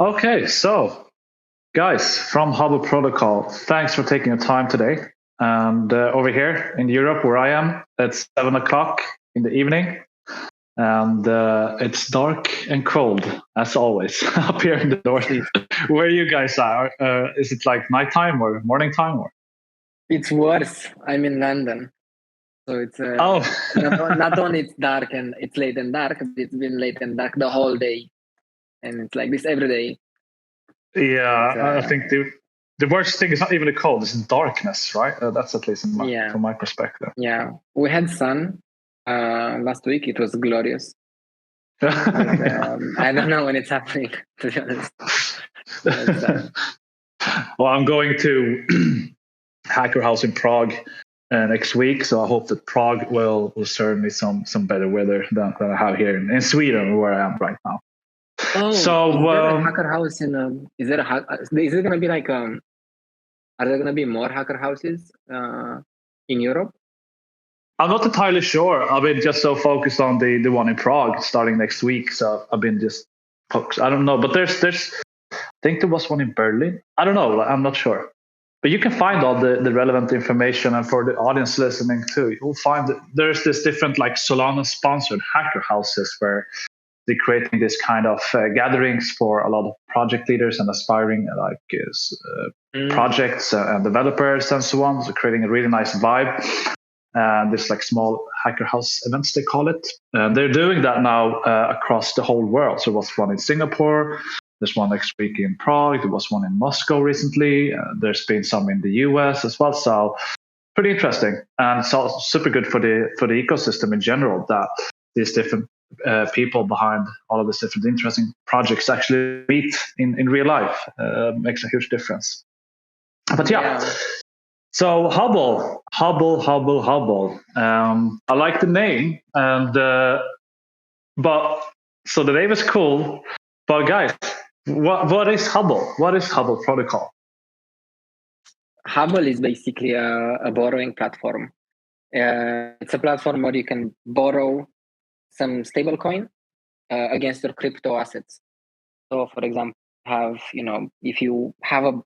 Okay, so guys from Hubble Protocol, thanks for taking the time today. And over here in Europe, where I am, it's 7 o'clock in the evening, and it's dark and cold as always up here in the northeast. Where you guys are, is it like nighttime or morning time? Or It's worse. I'm in London, so it's oh, not only it's dark and it's late and dark, but it's been late and dark the whole day, and it's like this every day. yeah. I think the worst thing is not even the cold; it's darkness, right? That's at least from my perspective. Yeah, we had sun last week. It was glorious. But, I don't know when it's happening, to be honest. Well, I'm going to Hacker House in Prague next week, so I hope that Prague will serve me some better weather than I have here in Sweden, where I am right now. Oh, so is there a hacker house in? Is there is it gonna be like Are there gonna be more hacker houses in Europe? I'm not entirely sure. I've been just so focused on the one in Prague starting next week, so I've been just focused. I don't know, but there's I think there was one in Berlin. I don't know. I'm not sure. But you can find all the relevant information, and for the audience listening too, you'll find that there's this different like Solana sponsored hacker houses where they're creating this kind of gatherings for a lot of project leaders and aspiring projects and developers and so on. So creating a really nice vibe. And there's like small hacker house events, they call it. They're doing that now across the whole world. So there was one in Singapore. There's one next week in Prague. There was one in Moscow recently. There's been some in the US as well. So pretty interesting, and it's also super good for the ecosystem in general that these different people behind all of these different interesting projects actually meet in real life. Makes a huge difference. But yeah. So Hubble. I like the name, and but so the name is cool. But guys, what is Hubble? What is Hubble Protocol? Hubble is basically a borrowing platform. It's a platform where you can borrow some stablecoin against your crypto assets. So, for example, if you have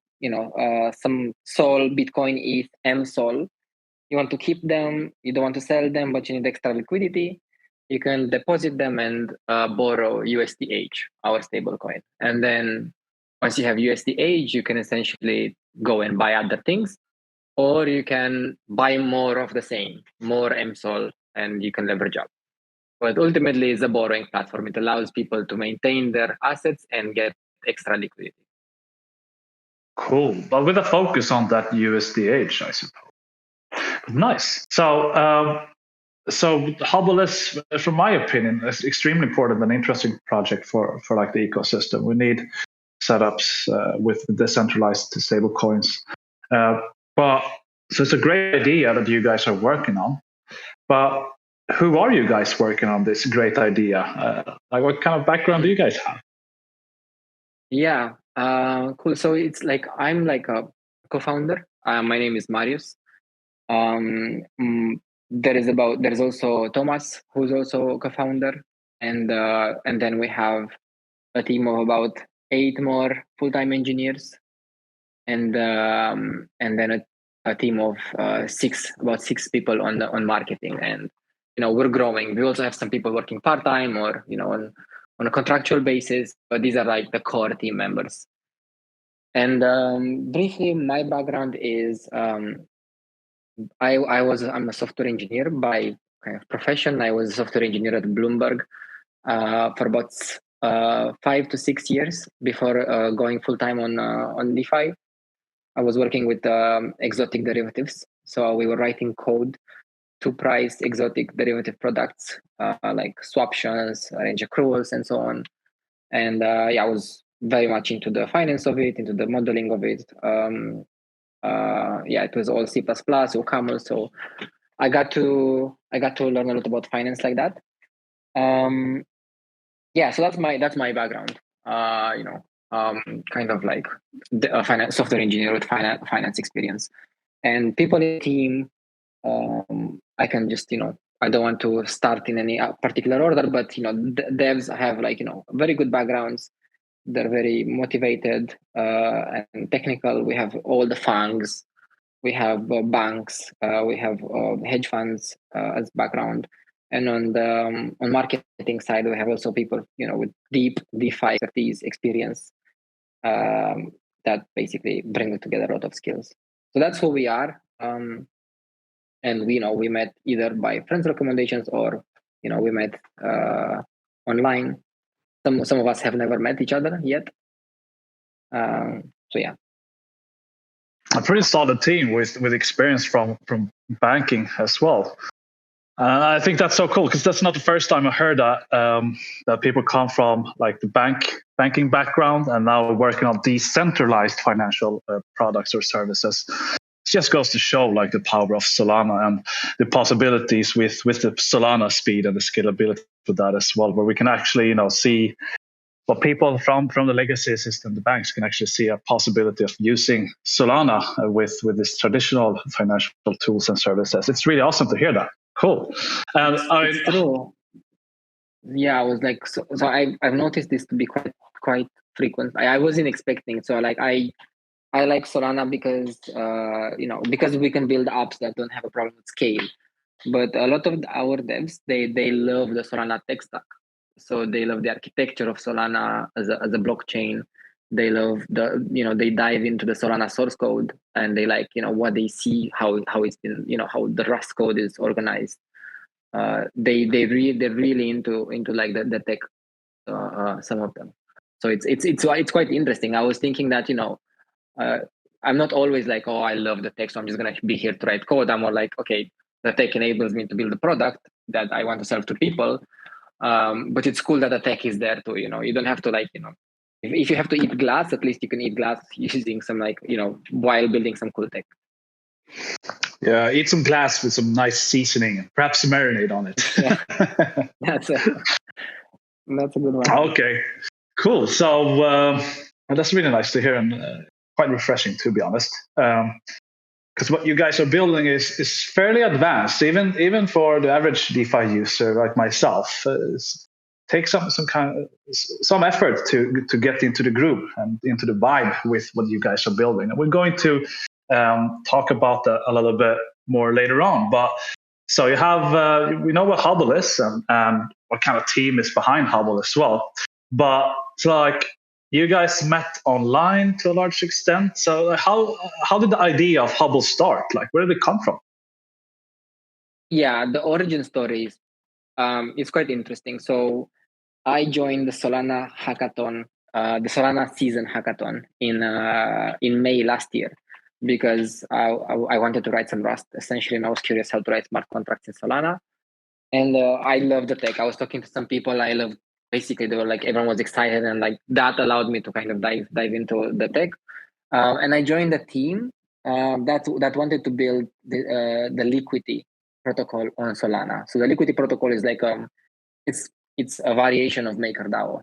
some SOL, Bitcoin, ETH, mSOL, you want to keep them, you don't want to sell them, but you need extra liquidity, you can deposit them and borrow USDH, our stablecoin. And then once you have USDH, you can essentially go and buy other things, or you can buy more of the same, more mSOL, and you can leverage up. But ultimately, it's a borrowing platform. It allows people to maintain their assets and get extra liquidity. Cool, but with a focus on that USDH, I suppose. Nice. So Hubble is, from my opinion, is extremely important and interesting project for like the ecosystem. We need setups with decentralized stable coins. But so it's a great idea that you guys are working on. But who are you guys working on this great idea? Like, what kind of background do you guys have? Yeah, cool. So it's like I'm like a co-founder. My name is Marius. There is also Thomas, who's also a co-founder, and then we have a team of about 8 more full-time engineers, and then a team of about six people on marketing, and we're growing. We also have some people working part-time or on a contractual basis, but these are like the core team members. And briefly, my background is I'm a software engineer by kind of profession. I was a software engineer at Bloomberg for about 5 to 6 years before going full time on DeFi. I was working with exotic derivatives, so we were writing code to price exotic derivative products like swaptions, range accruals, and so on. And I was very much into the finance of it, into the modeling of it. It was all C++, or Camel, so I got to learn a lot about finance like that. So that's my background. Kind of like a finance software engineer with finance experience, and people in the team. I can just I don't want to start in any particular order, but devs have very good backgrounds. They're very motivated and technical. We have all the funds. We have banks. We have hedge funds as background. And on the on marketing side, we have also people, with deep DeFi expertise, experience, that basically bring together a lot of skills. So that's who we are. And we met either by friends' recommendations or we met online. Some of us have never met each other yet. So yeah, a pretty solid team with experience from banking as well. I think that's so cool because that's not the first time I heard that that people come from like the banking background and now working on decentralized financial products or services. It just goes to show like the power of Solana and the possibilities with the Solana speed and the scalability for that as well, where we can actually see what people from the legacy system, the banks, can actually see a possibility of using Solana with this traditional financial tools and services. It's really awesome to hear that. Cool. It's true. Yeah, I was like, so I've noticed this to be quite frequent. I wasn't expecting. So like I like Solana because because we can build apps that don't have a problem with scale. But a lot of our devs they love the Solana tech stack. So they love the architecture of Solana as a blockchain. They love they dive into the Solana source code and they like what they see, how it's been, how the Rust code is organized. They're really into like the tech, some of them. So it's quite interesting. I was thinking that I'm not always like, oh, I love the tech, so I'm just gonna be here to write code. I'm more like, okay, the tech enables me to build a product that I want to sell to people. But it's cool that the tech is there too. You don't have to like if you have to eat glass, at least you can eat glass using some like while building some cool tech. Yeah, eat some glass with some nice seasoning, perhaps some marinade on it. Yeah, that's a good one. Okay, cool. So that's really nice to hear and quite refreshing, to be honest. Because what you guys are building is fairly advanced, even for the average DeFi user like myself. Takes some effort to get into the group and into the vibe with what you guys are building. And we're going to talk about that a little bit more later on. But so you have we know what Hubble is and what kind of team is behind Hubble as well. But it's like you guys met online to a large extent. So how did the idea of Hubble start? Like, where did it come from? Yeah, the origin story is quite interesting. So I joined the Solana hackathon, the Solana season hackathon in May last year because I wanted to write some Rust essentially, and I was curious how to write smart contracts in Solana. And I love the tech. I was talking to some people. Basically they were like, everyone was excited, and like that allowed me to kind of dive into the tech. And I joined a team that wanted to build the liquidity protocol on Solana. So the liquidity protocol is like it's a variation of MakerDAO.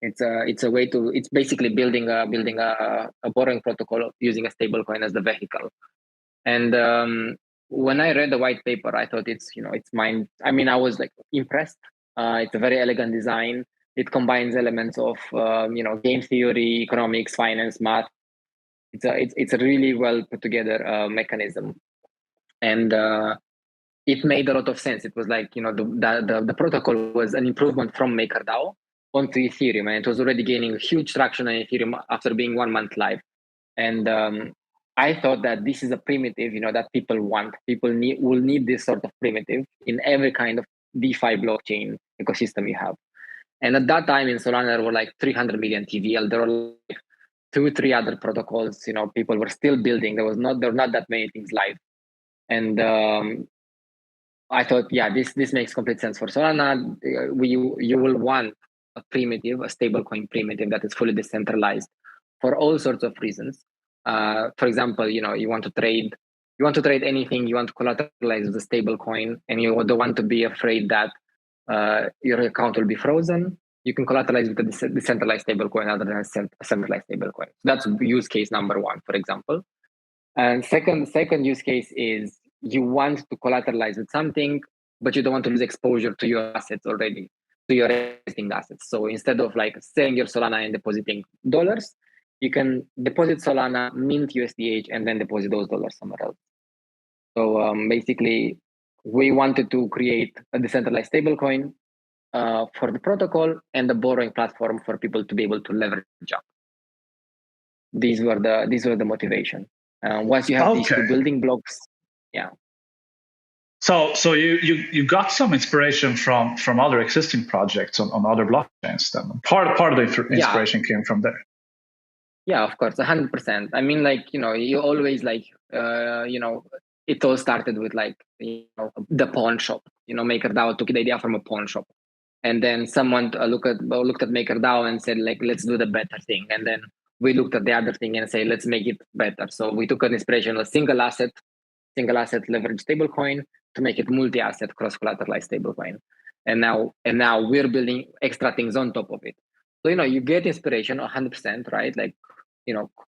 It's basically building a borrowing protocol using a stablecoin as the vehicle. And when I read the white paper, I thought it's mine. I mean, I was like impressed. It's a very elegant design. It combines elements of game theory, economics, finance, math. It's a really well put together mechanism, and it made a lot of sense. It was like the protocol was an improvement from MakerDAO onto Ethereum, and it was already gaining huge traction on Ethereum after being 1 month live. And I thought that this is a primitive, that people want. People will need this sort of primitive in every kind of DeFi blockchain ecosystem you have. And at that time in Solana, there were like 300 million TVL. There were like 2-3 other protocols. People were still building. There were not that many things live. And I thought, yeah, this makes complete sense for Solana. You will want a stablecoin primitive that is fully decentralized for all sorts of reasons. For example, you want to trade anything, you want to collateralize with a stablecoin, and you don't want to be afraid that your account will be frozen. You can collateralize with a decentralized stablecoin rather than a centralized stablecoin. That's use case number one, for example. And second use case is you want to collateralize with something, but you don't want to lose exposure to your assets already. to your existing assets. So instead of like selling your Solana and depositing dollars, you can deposit Solana, mint USDH, and then deposit those dollars somewhere else. So basically, we wanted to create a decentralized stablecoin for the protocol and the borrowing platform for people to be able to leverage up. These were the motivation. Once you have these two building blocks, yeah. So you got some inspiration from other existing projects on other blockchains. Then part of the inspiration came from there. Yeah, of course, 100%. I mean, like, you always like, it all started with like, the pawn shop. MakerDAO took the idea from a pawn shop, and then someone looked at MakerDAO and said, like, let's do the better thing. And then we looked at the other thing and say, let's make it better. So we took an inspiration of single asset leverage stablecoin to make it multi-asset cross-collateralized stablecoin. And now we're building extra things on top of it. So, you get inspiration 100%, right? Like,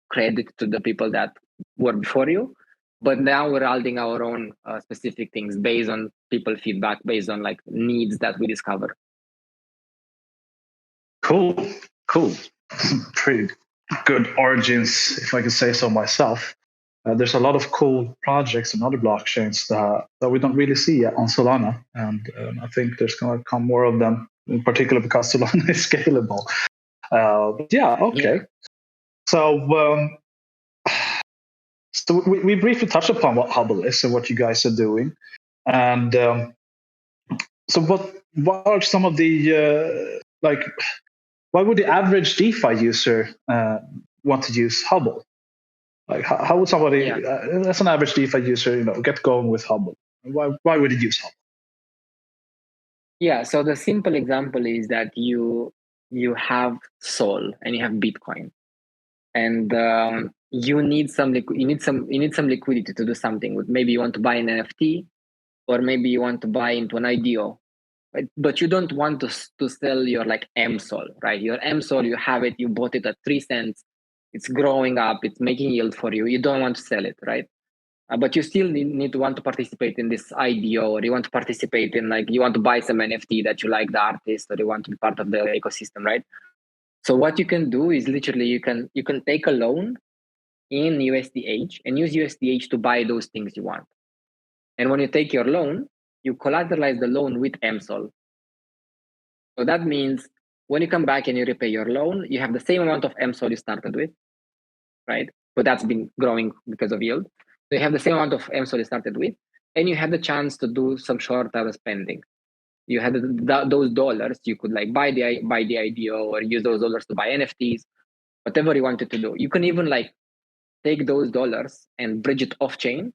credit to the people that were before you. But now we're adding our own specific things based on people feedback, based on like needs that we discover. Cool. Pretty good origins, if I could say so myself. There's a lot of cool projects and other blockchains that we don't really see yet on Solana. And I think there's going to come more of them, in particular because Solana is scalable. Okay. Yeah. So we briefly touched upon what Hubble is and what you guys are doing. And so what are some of the, why would the average DeFi user want to use Hubble? Like, how would somebody, as an average DeFi user, get going with Hubble? Why would it use Hubble? Yeah, so the simple example is that you have Sol and you have Bitcoin, and you need some liquidity to do something with. Maybe you want to buy an NFT, or maybe you want to buy into an IDO, right? But you don't want to sell your like mSOL, right? Your mSOL, you have it, you bought it at 3 cents. It's growing up, it's making yield for you. You don't want to sell it, right? But you still need to want to participate in this IDO, or you want to participate in, like, you want to buy some NFT that you like the artist, or you want to be part of the ecosystem, right? So what you can do is literally you can take a loan in USDH and use USDH to buy those things you want. And when you take your loan, you collateralize the loan with mSOL. So that means when you come back and you repay your loan, you have the same amount of mSOL you started with, right? But that's been growing because of yield. So you have the same amount of mSOL you started with, and you have the chance to do some short-term spending. You had those dollars, you could like buy the IDO, or use those dollars to buy NFTs, whatever you wanted to do. You can even like take those dollars and bridge it off-chain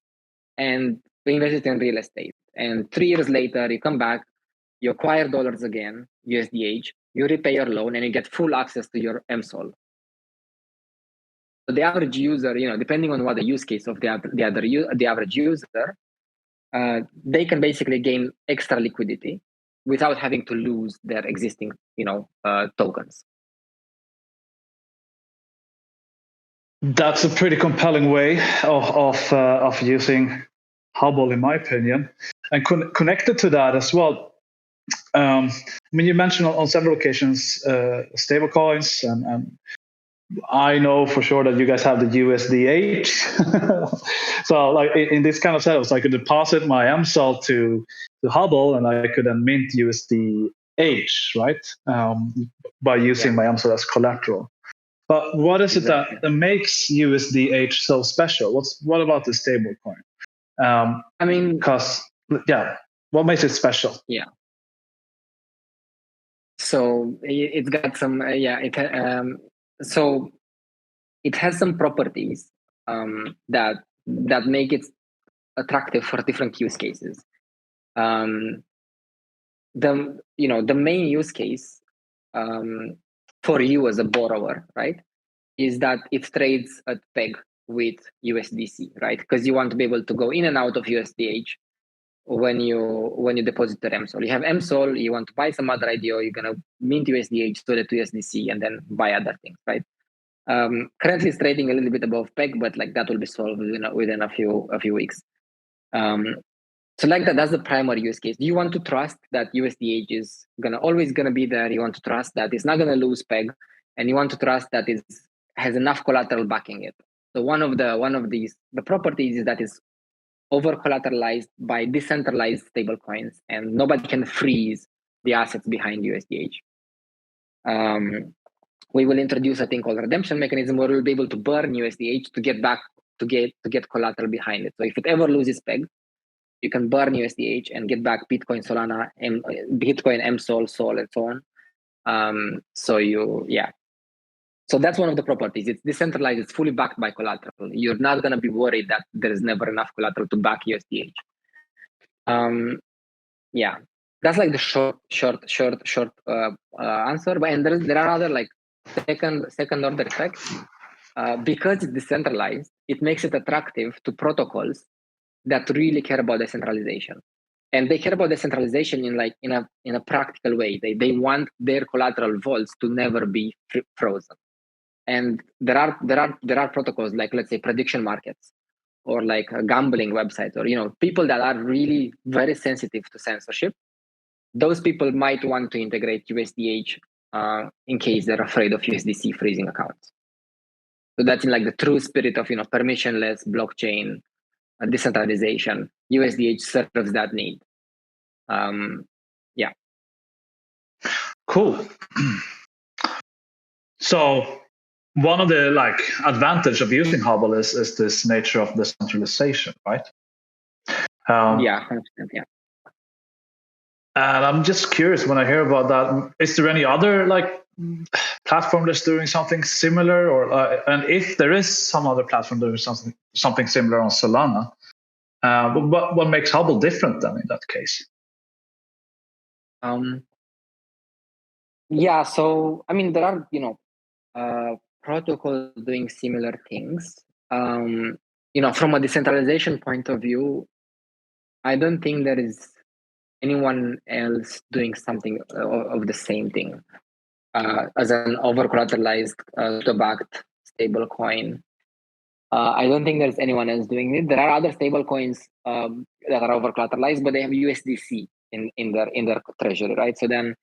and invest it in real estate. And 3 years later, you come back, you acquire dollars again, USDH, you repay your loan, and you get full access to your mSOL. So the average user, depending on what the use case of the average user, they can basically gain extra liquidity without having to lose their existing, tokens. That's a pretty compelling way of using Hubble, in my opinion. And connected to that as well, you mentioned on several occasions stablecoins, and I know for sure that you guys have the USDH. So, like in this kind of setup, so I could deposit my mSOL to Hubble, and I could then mint USDH, right? By using my mSOL as collateral. But what is it that makes USDH so special? What about the stablecoin? What makes it special? Yeah. So it's got some so it has some properties that make it attractive for different use cases. The main use case for you as a borrower, right, is that it trades at peg with USDC, right? Because you want to be able to go in and out of USDH when you deposit the mSOL. You have mSOL, you want to buy some other IDO, you're gonna mint USDH, store it to USDC, and then buy other things, right? Currently it's trading a little bit above peg, but like that will be solved within a few weeks. So like that's the primary use case. You want to trust that USDH is always gonna be there. You want to trust that it's not gonna lose peg, and you want to trust that it has enough collateral backing it. So one of the properties is that it's over collateralized by decentralized stablecoins, and nobody can freeze the assets behind USDH. We will introduce a thing called redemption mechanism where we'll be able to burn USDH to get back to get collateral behind it. So if it ever loses peg, you can burn USDH and get back Bitcoin, Solana, Bitcoin, mSOL, Sol, and so on. So that's one of the properties. It's decentralized. It's fully backed by collateral. You're not going to be worried that there is never enough collateral to back USDH. That's like the short answer. But and there are other like second order effects. Because it's decentralized, it makes it attractive to protocols that really care about decentralization, and they care about decentralization in a practical way. They want their collateral vaults to never be frozen. And there are protocols like, let's say, prediction markets, or like a gambling website, or people that are really very sensitive to censorship. Those people might want to integrate USDH in case they're afraid of USDC freezing accounts. So that's in like the true spirit of permissionless blockchain decentralization. USDH serves that need. Cool. So one of the advantage of using Hubble is this nature of decentralization, right? 100%, yeah. And I'm just curious, when I hear about that, is there any other platform that's doing something similar, or and if there is some other platform doing something similar on Solana, what makes Hubble different then in that case? So I mean, there are protocols doing similar things. From a decentralization point of view, I don't think there is anyone else doing something of the same thing as an over collateralized backed stable coin. I don't think there's anyone else doing it. There are other stable coins that are over collateralized, but they have USDC in their treasury, right? So then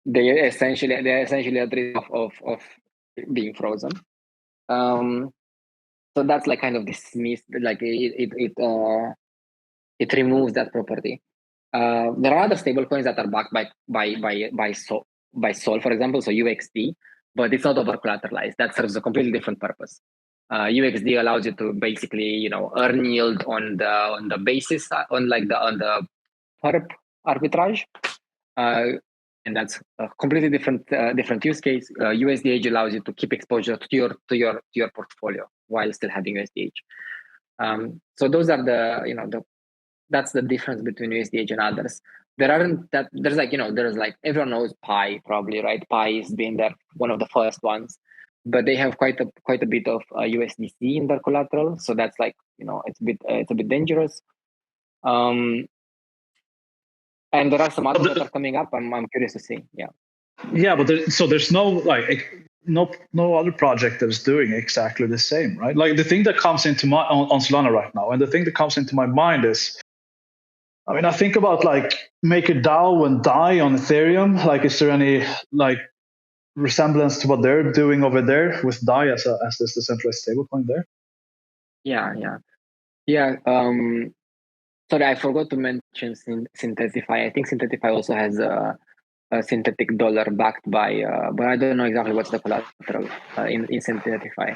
they're essentially at risk of being frozen. So that's like kind of dismissed, like it removes that property. There are other stable coins that are backed by SOL, for example, so UXD, but it's not over collateralized. That serves a completely different purpose. UXD allows you to basically earn yield on the basis on the perp arbitrage, and that's a completely different use case. USDH allows you to keep exposure to your portfolio while still having USDH. So those are that's the difference between USDH and others. There's everyone knows Pi probably, right? Pi has been one of the first ones, but they have quite a bit of USDC in their collateral, so that's it's a bit dangerous. And there are some others that are coming up. I'm curious to see. Yeah, but there's no no other project that is doing exactly the same, right? Like the thing that comes into my on Solana right now, and the thing that comes into my mind is, I mean, I think about MakerDAO and DAI on Ethereum. Is there any resemblance to what they're doing over there with DAI as this decentralized stablecoin there? Yeah. Sorry, I forgot to mention Synthetify. I think Synthetify also has a synthetic dollar backed by, but I don't know exactly what's the collateral in Synthetify.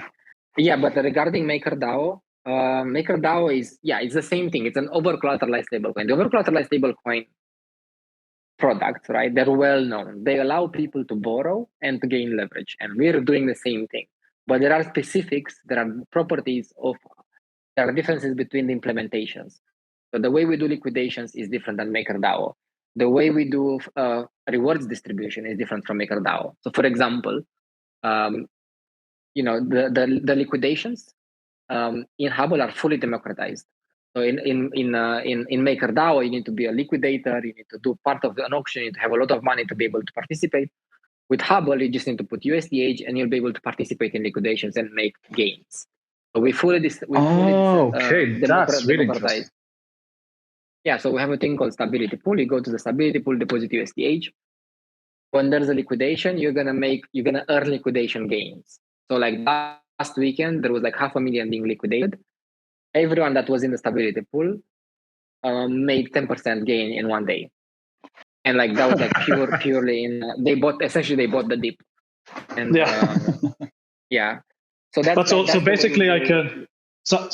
Yeah, but regarding MakerDAO, MakerDAO is it's the same thing. It's an over collateralized stablecoin. The over collateralized stablecoin products, right? They're well known. They allow people to borrow and to gain leverage, and we're doing the same thing. But there are specifics. There are properties there are differences between the implementations. So the way we do liquidations is different than MakerDAO. The way we do rewards distribution is different from MakerDAO. So, for example, the liquidations in Hubble are fully democratized. So in MakerDAO, you need to be a liquidator. You need to do part of an auction. You need to have a lot of money to be able to participate. With Hubble, you just need to put USDH, and you'll be able to participate in liquidations and make gains. So we fully okay, that's really interesting. Yeah, so we have a thing called stability pool. You go to the stability pool, deposit USDH. When there's a liquidation, you're gonna earn liquidation gains. So like last weekend, there was like 500,000 being liquidated. Everyone that was in the stability pool made 10% gain in one day, and like that was like purely in they bought the dip, and yeah. So that's But so that's the way basically, I can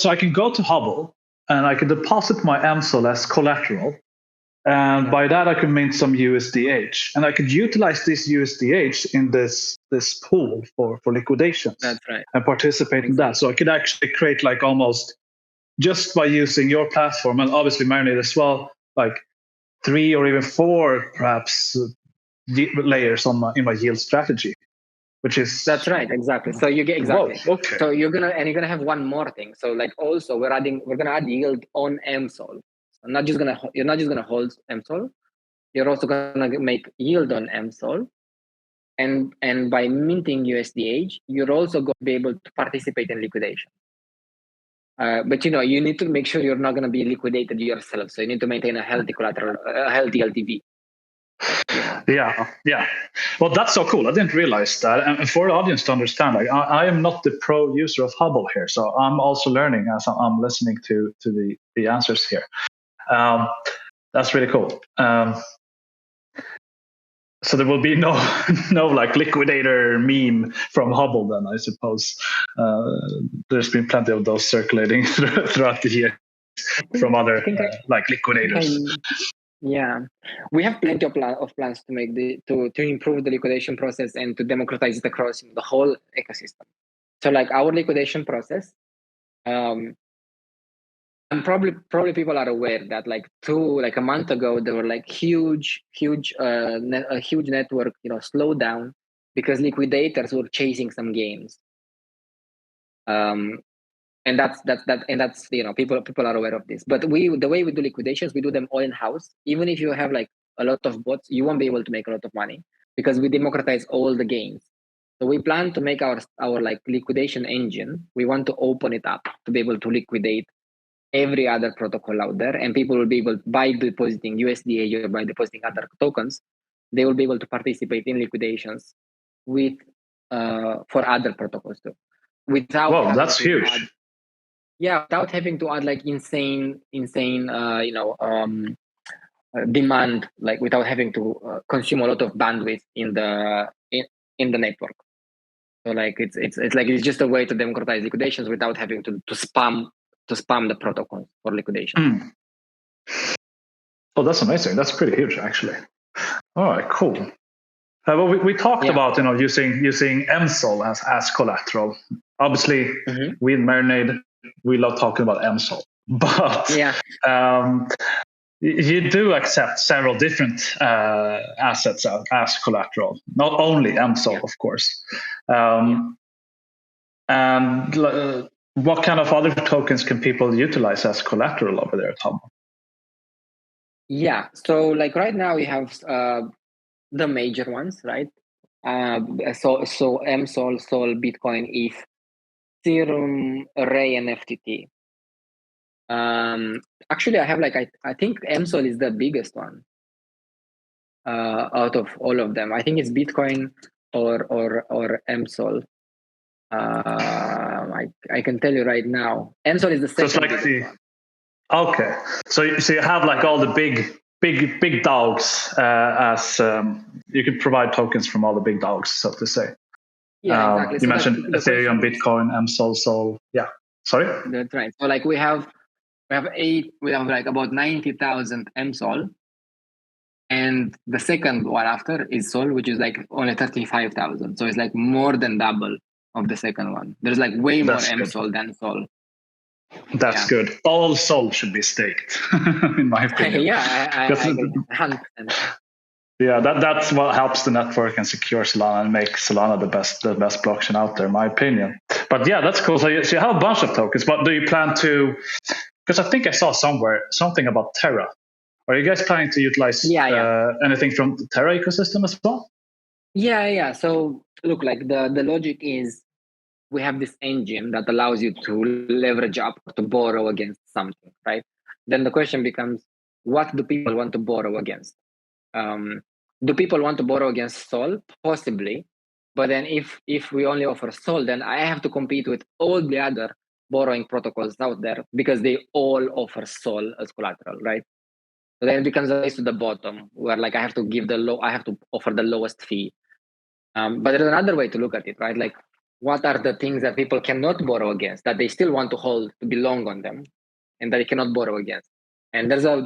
I can go to Hubble and I can deposit my mSOL as collateral, and by that I can mint some USDH, and I could utilize this USDH in this pool for liquidations. That's right. And participate in that. So I could actually create like almost just by using your platform and obviously Marinade as well, like 3 or even 4 perhaps layers on in my yield strategy. Which is that's right, exactly. So you get exactly. Whoa, okay. So you're gonna have one more thing. So like also we're gonna add yield on mSOL. So you're not just gonna hold mSOL. You're also gonna make yield on mSOL, and by minting USDH, you're also going to be able to participate in liquidation. But you need to make sure you're not going to be liquidated yourself. So you need to maintain a healthy collateral, a healthy LTV. Yeah. Well, that's so cool. I didn't realize that. And for the audience to understand, like, I am not the pro user of Hubble here, so I'm also learning as I'm listening to the answers here. That's really cool. So there will be no like liquidator meme from Hubble then, I suppose. There's been plenty of those circulating throughout the year from other like liquidators. Yeah, we have plenty of plans to make to improve the liquidation process and to democratize it across the whole ecosystem. So like our liquidation process, and probably people are aware that like a month ago there were like huge network slowed down because liquidators were chasing some gains. And that's people are aware of this. But the way we do liquidations, we do them all in house. Even if you have like a lot of bots, you won't be able to make a lot of money because we democratize all the gains. So we plan to make our like liquidation engine. We want to open it up to be able to liquidate every other protocol out there, and people will be able, by depositing USDH or by depositing other tokens, they will be able to participate in liquidations with for other protocols too. Whoa, that's huge. Without having to add like insane demand, like without having to consume a lot of bandwidth in the network. So like it's just a way to democratize liquidations without having to spam the protocol for liquidation. Oh, that's amazing. That's pretty huge, actually. All right, cool. Well, we talked about using mSOL as collateral. Obviously, we in Marinade, we love talking about mSOL, but you do accept several different assets as collateral, not only mSOL, of course. And what kind of other tokens can people utilize as collateral over there at Hubble? Yeah, so like right now we have the major ones, right? So mSOL, Sol, Bitcoin, ETH, Ethereum, Ray, and FTT. Actually, I have like I think mSOL is the biggest one out of all of them. I think it's Bitcoin or mSOL. I can tell you right now, mSOL is the second. So it's like one. Okay, so you have like all the big dogs as you can provide tokens from all the big dogs, so to say. Yeah, exactly. You mentioned Ethereum, Bitcoin, mSOL, Sol. Yeah, sorry. That's right. So like we have like about 90,000 mSOL, and the second one after is Sol, which is like only 35,000. So it's like more than double of the second one. There's like way more mSOL than Sol. That's good. All Sol should be staked, in my opinion. I agree. 100%. Yeah, that's what helps the network and secure Solana and make Solana the best blockchain out there, in my opinion. But yeah, that's cool. So you have a bunch of tokens, but do you plan to? Because I think I saw somewhere something about Terra. Are you guys planning to utilize anything from the Terra ecosystem as well? Yeah. So look, like the logic is we have this engine that allows you to leverage up to borrow against something, right? Then the question becomes, what do people want to borrow against? Do people want to borrow against SOL? Possibly. But then if we only offer SOL, then I have to compete with all the other borrowing protocols out there because they all offer SOL as collateral, right? So then it becomes a race to the bottom where like I have to offer the lowest fee. But there's another way to look at it, right? Like what are the things that people cannot borrow against that they still want to hold to belong on them and that they cannot borrow against? And there are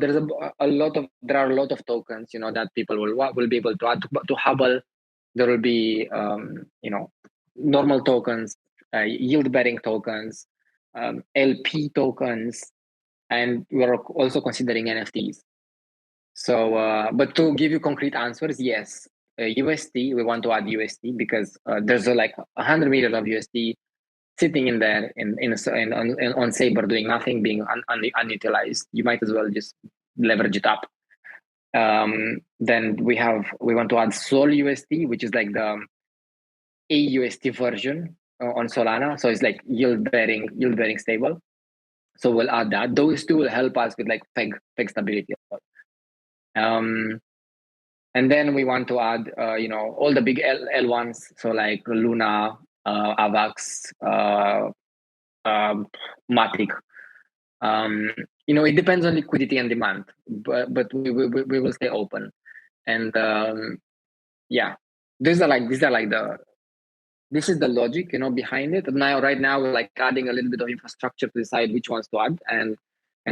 a lot of tokens, that people will be able to add to Hubble. There will be, normal tokens, yield-bearing tokens, LP tokens, and we're also considering NFTs. So, but to give you concrete answers, yes, USD, we want to add USD because there's like 100 million of USD sitting in there on Saber doing nothing, being unutilized. You might as well just leverage it up. Then we want to add Sol USD, which is like the AUSD version on Solana. So it's like yield bearing stable. So we'll add that. Those two will help us with like peg stability as well. And then we want to add, all the big L1s. So like Luna, Avax, Matic. It depends on liquidity and demand, but we will stay open. And this is the logic, behind it. Right now we're like adding a little bit of infrastructure to decide which ones to add, and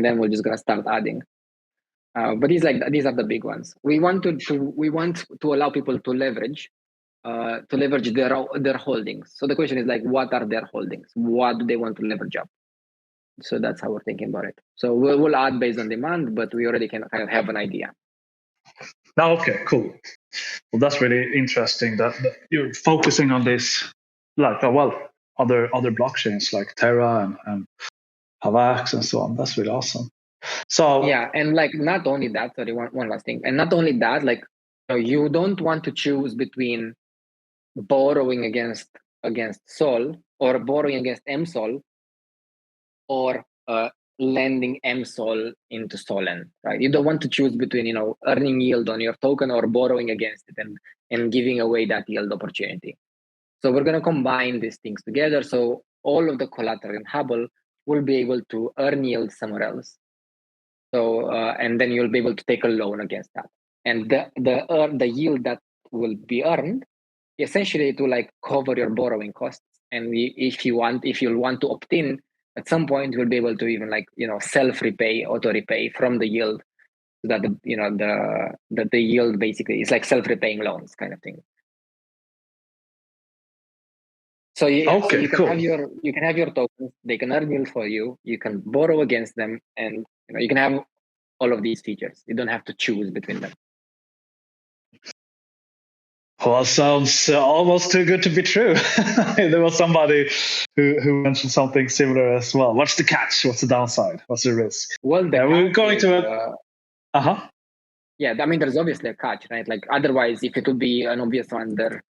then we're just gonna start adding. But these are the big ones. We want to allow people to leverage their holdings. So the question is like, what are their holdings? What do they want to leverage up? So that's how we're thinking about it. So we'll add based on demand, but we already can kind of have an idea. Okay, cool. Well, that's really interesting that you're focusing on this, like, other blockchains like Terra and Havax and so on. That's really awesome. So yeah, and like not only that, sorry, one last thing, and not only that, like you don't want to choose between borrowing against SOL or borrowing against mSOL or lending mSOL into Solen, right? You don't want to choose between earning yield on your token or borrowing against it and giving away that yield opportunity. So we're going to combine these things together. So all of the collateral in Hubble will be able to earn yield somewhere else. So and then you'll be able to take a loan against that, and the yield that will be earned essentially to like cover your borrowing costs. And if you'll want to opt in at some point, you'll be able to even like self repay, auto repay from the yield, so that the yield basically is like self repaying loans kind of thing. So you can have your tokens. They can earn yield for you. You can borrow against them, and you can have all of these features. You don't have to choose between them. Well, sounds almost too good to be true. There was somebody who mentioned something similar as well. What's the catch? What's the downside? What's the risk? Well, we're going to yeah, I mean, there's obviously a catch, right? Like otherwise, if it would be an obvious one, there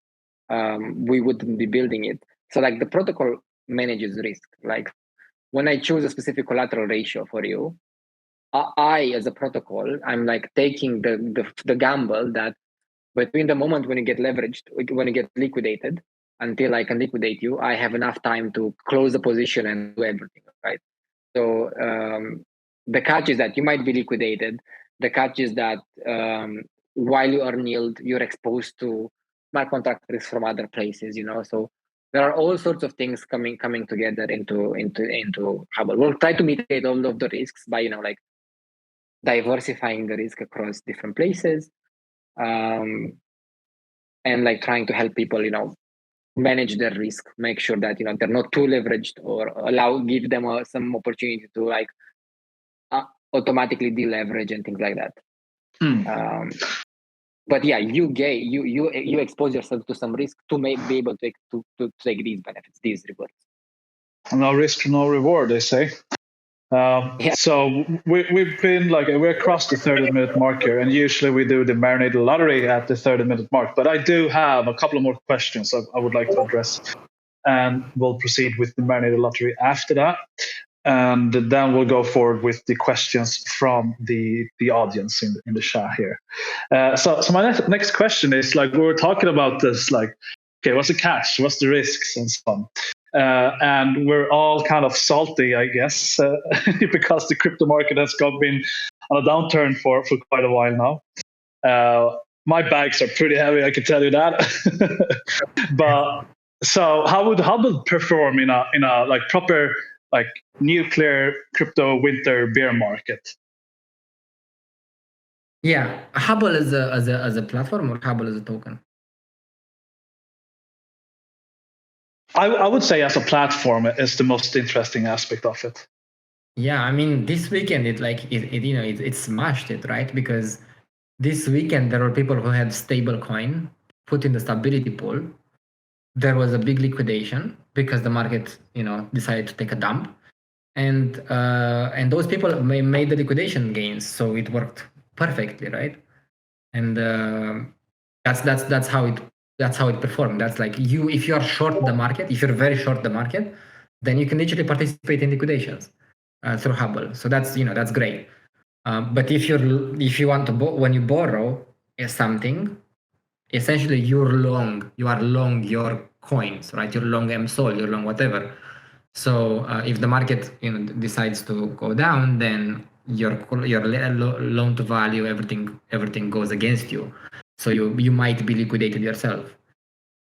we wouldn't be building it. So like the protocol manages risk. Like when I choose a specific collateral ratio for you, I as a protocol, I'm like taking the gamble that between the moment when you get leveraged, when you get liquidated, until I can liquidate you, I have enough time to close the position and do everything, right? So the catch is that you might be liquidated. The catch is that while you earn yield, you're exposed to smart contract risks from other places, So there are all sorts of things coming together into Hubble. We'll try to mitigate all of the risks by like diversifying the risk across different places, and like trying to help people, manage their risk, make sure that they're not too leveraged, or give them some opportunity to like automatically deleverage and things like that. But yeah, you expose yourself to some risk to be able to take these benefits, these rewards. No risk, no reward, they say. So we've been we're across the 30-minute mark here, and usually we do the Marinade lottery at the 30-minute mark. But I do have a couple of more questions I would like to address, and we'll proceed with the Marinade lottery after that. and then we'll go forward with the questions from the audience in the chat here. So my next question is, like, we were talking about this, like, okay, what's the catch, what's the risks, and so on. And we're all kind of salty, I guess, because the crypto market has been on a downturn for quite a while now. My bags are pretty heavy, I can tell you that. But so how would Hubble perform in a like proper, like, nuclear crypto winter bear market? Yeah, Hubble as a platform, or Hubble as a token? I would say as a platform is the most interesting aspect of it. Yeah, I mean, this weekend it smashed it, right? Because this weekend there were people who had stable coin put in the stability pool. There was a big liquidation because the market, decided to take a dump, and those people made the liquidation gains, so it worked perfectly, right? And that's how it performed. That's like, if you are short the market, if you're very short the market, then you can literally participate in liquidations through Hubble. So that's great. But if you want to when you borrow something, essentially you are long your coins, right? You're long mSOL, you're long whatever. So if the market decides to go down, then your loan to value, everything goes against you. So you might be liquidated yourself.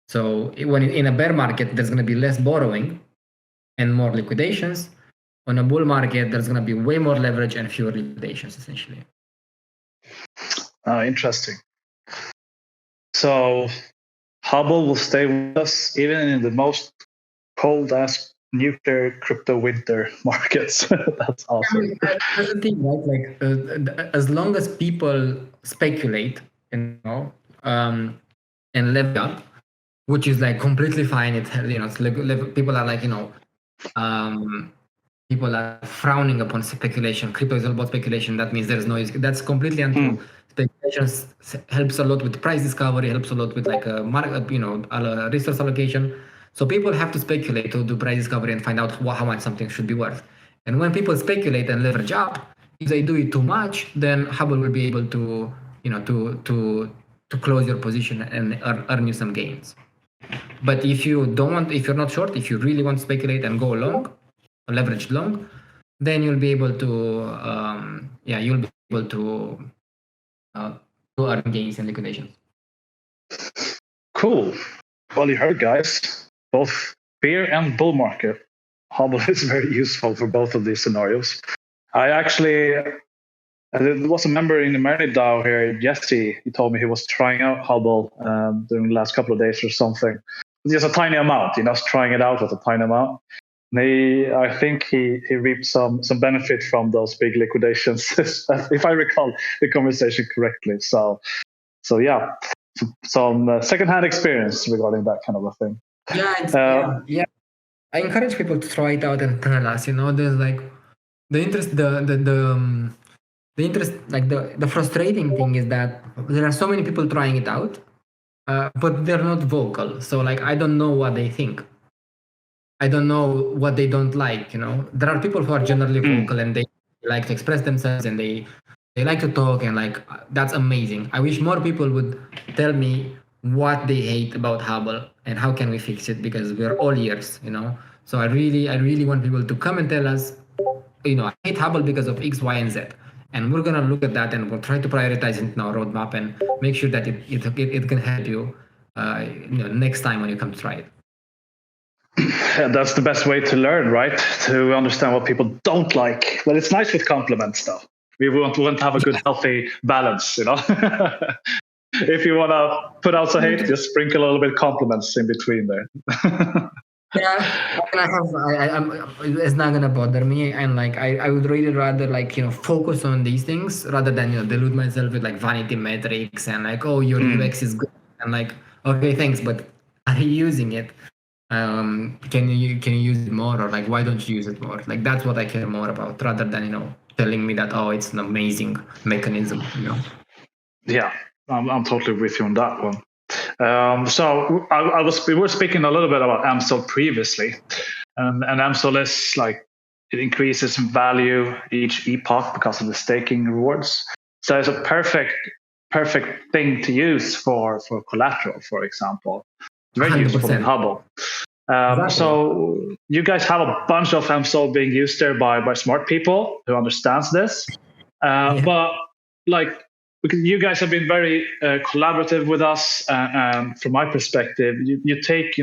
So when in a bear market, there's going to be less borrowing and more liquidations. On a bull market, there's going to be way more leverage and fewer liquidations, essentially. Interesting. So Hubble will stay with us even in the most cold-ass nuclear crypto winter markets. That's awesome. That's the thing, right? Like, as long as people speculate, and level up, which is like completely fine. It's people are like, people are frowning upon speculation. Crypto is all about speculation. That means there's noise. That's completely untrue. Speculation helps a lot with price discovery, helps a lot with like a market, resource allocation. So people have to speculate to do price discovery and find out how much something should be worth. And when people speculate and leverage up, if they do it too much, then Hubble will be able to, to close your position and earn you some gains. But if you're not short, if you really want to speculate and go long, or leverage long, then you'll be able to earn gains and liquidations. Cool. Well, you heard, guys. Both bear and bull market, Hubble is very useful for both of these scenarios. There was a member in the Marinade DAO here, Jesse. He told me he was trying out Hubble during the last couple of days or something. Just a tiny amount, trying it out with a tiny amount. I think he reaped some benefit from those big liquidations, if I recall the conversation correctly. So yeah, some secondhand experience regarding that kind of a thing. Yeah. I encourage people to try it out and tell us. There's like the interest, the interest, like the frustrating thing is that there are so many people trying it out, but they're not vocal. So like, I don't know what they think. I don't know what they don't like. There are people who are generally vocal and they like to express themselves and they like to talk, and like, that's amazing. I wish more people would tell me what they hate about Hubble and how can we fix it, because we're all ears. So I really want people to come and tell us, I hate Hubble because of X, Y, and Z. And we're gonna look at that and we'll try to prioritize it in our roadmap and make sure that it can help you, next time when you come to try it. Yeah, that's the best way to learn, right? To understand what people don't like. But it's nice with compliments, though. We want to have a good, healthy balance, If you want to put out some hate, just sprinkle a little bit of compliments in between there. Yeah, it's not gonna bother me, and like I would really rather focus on these things rather than delude myself with like vanity metrics and like, oh, your UX is good, and like, okay, thanks, but are you using it? Can you use it more, or like, why don't you use it more? Like, that's what I care more about, rather than telling me that, oh, it's an amazing mechanism. Yeah, I'm totally with you on that one. So we were speaking a little bit about mSOL previously, and mSOL is like it increases in value each epoch because of the staking rewards. So it's a perfect thing to use for collateral, for example. It's very 100%. useful in Hubble. Exactly. So you guys have a bunch of mSOL being used there by smart people who understands this. But like, because you guys have been very collaborative with us, and from my perspective, you take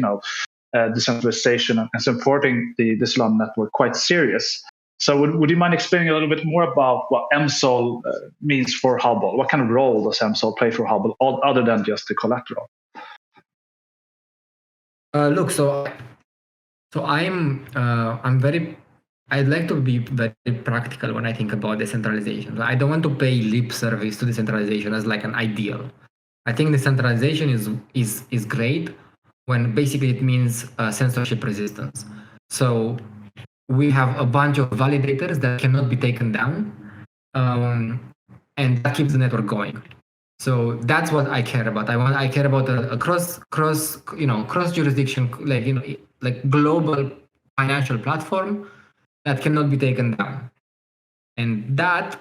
decentralization and supporting the Solana network quite serious. So would you mind explaining a little bit more about what mSOL means for Hubble? What kind of role does mSOL play for Hubble, other than just the collateral? Look, so I'd like to be very practical when I think about decentralization. I don't want to pay lip service to decentralization as like an ideal. I think decentralization is great when basically it means censorship resistance. So we have a bunch of validators that cannot be taken down, and that keeps the network going. So that's what I care about. I care about a cross jurisdiction, like global financial platform that cannot be taken down, and that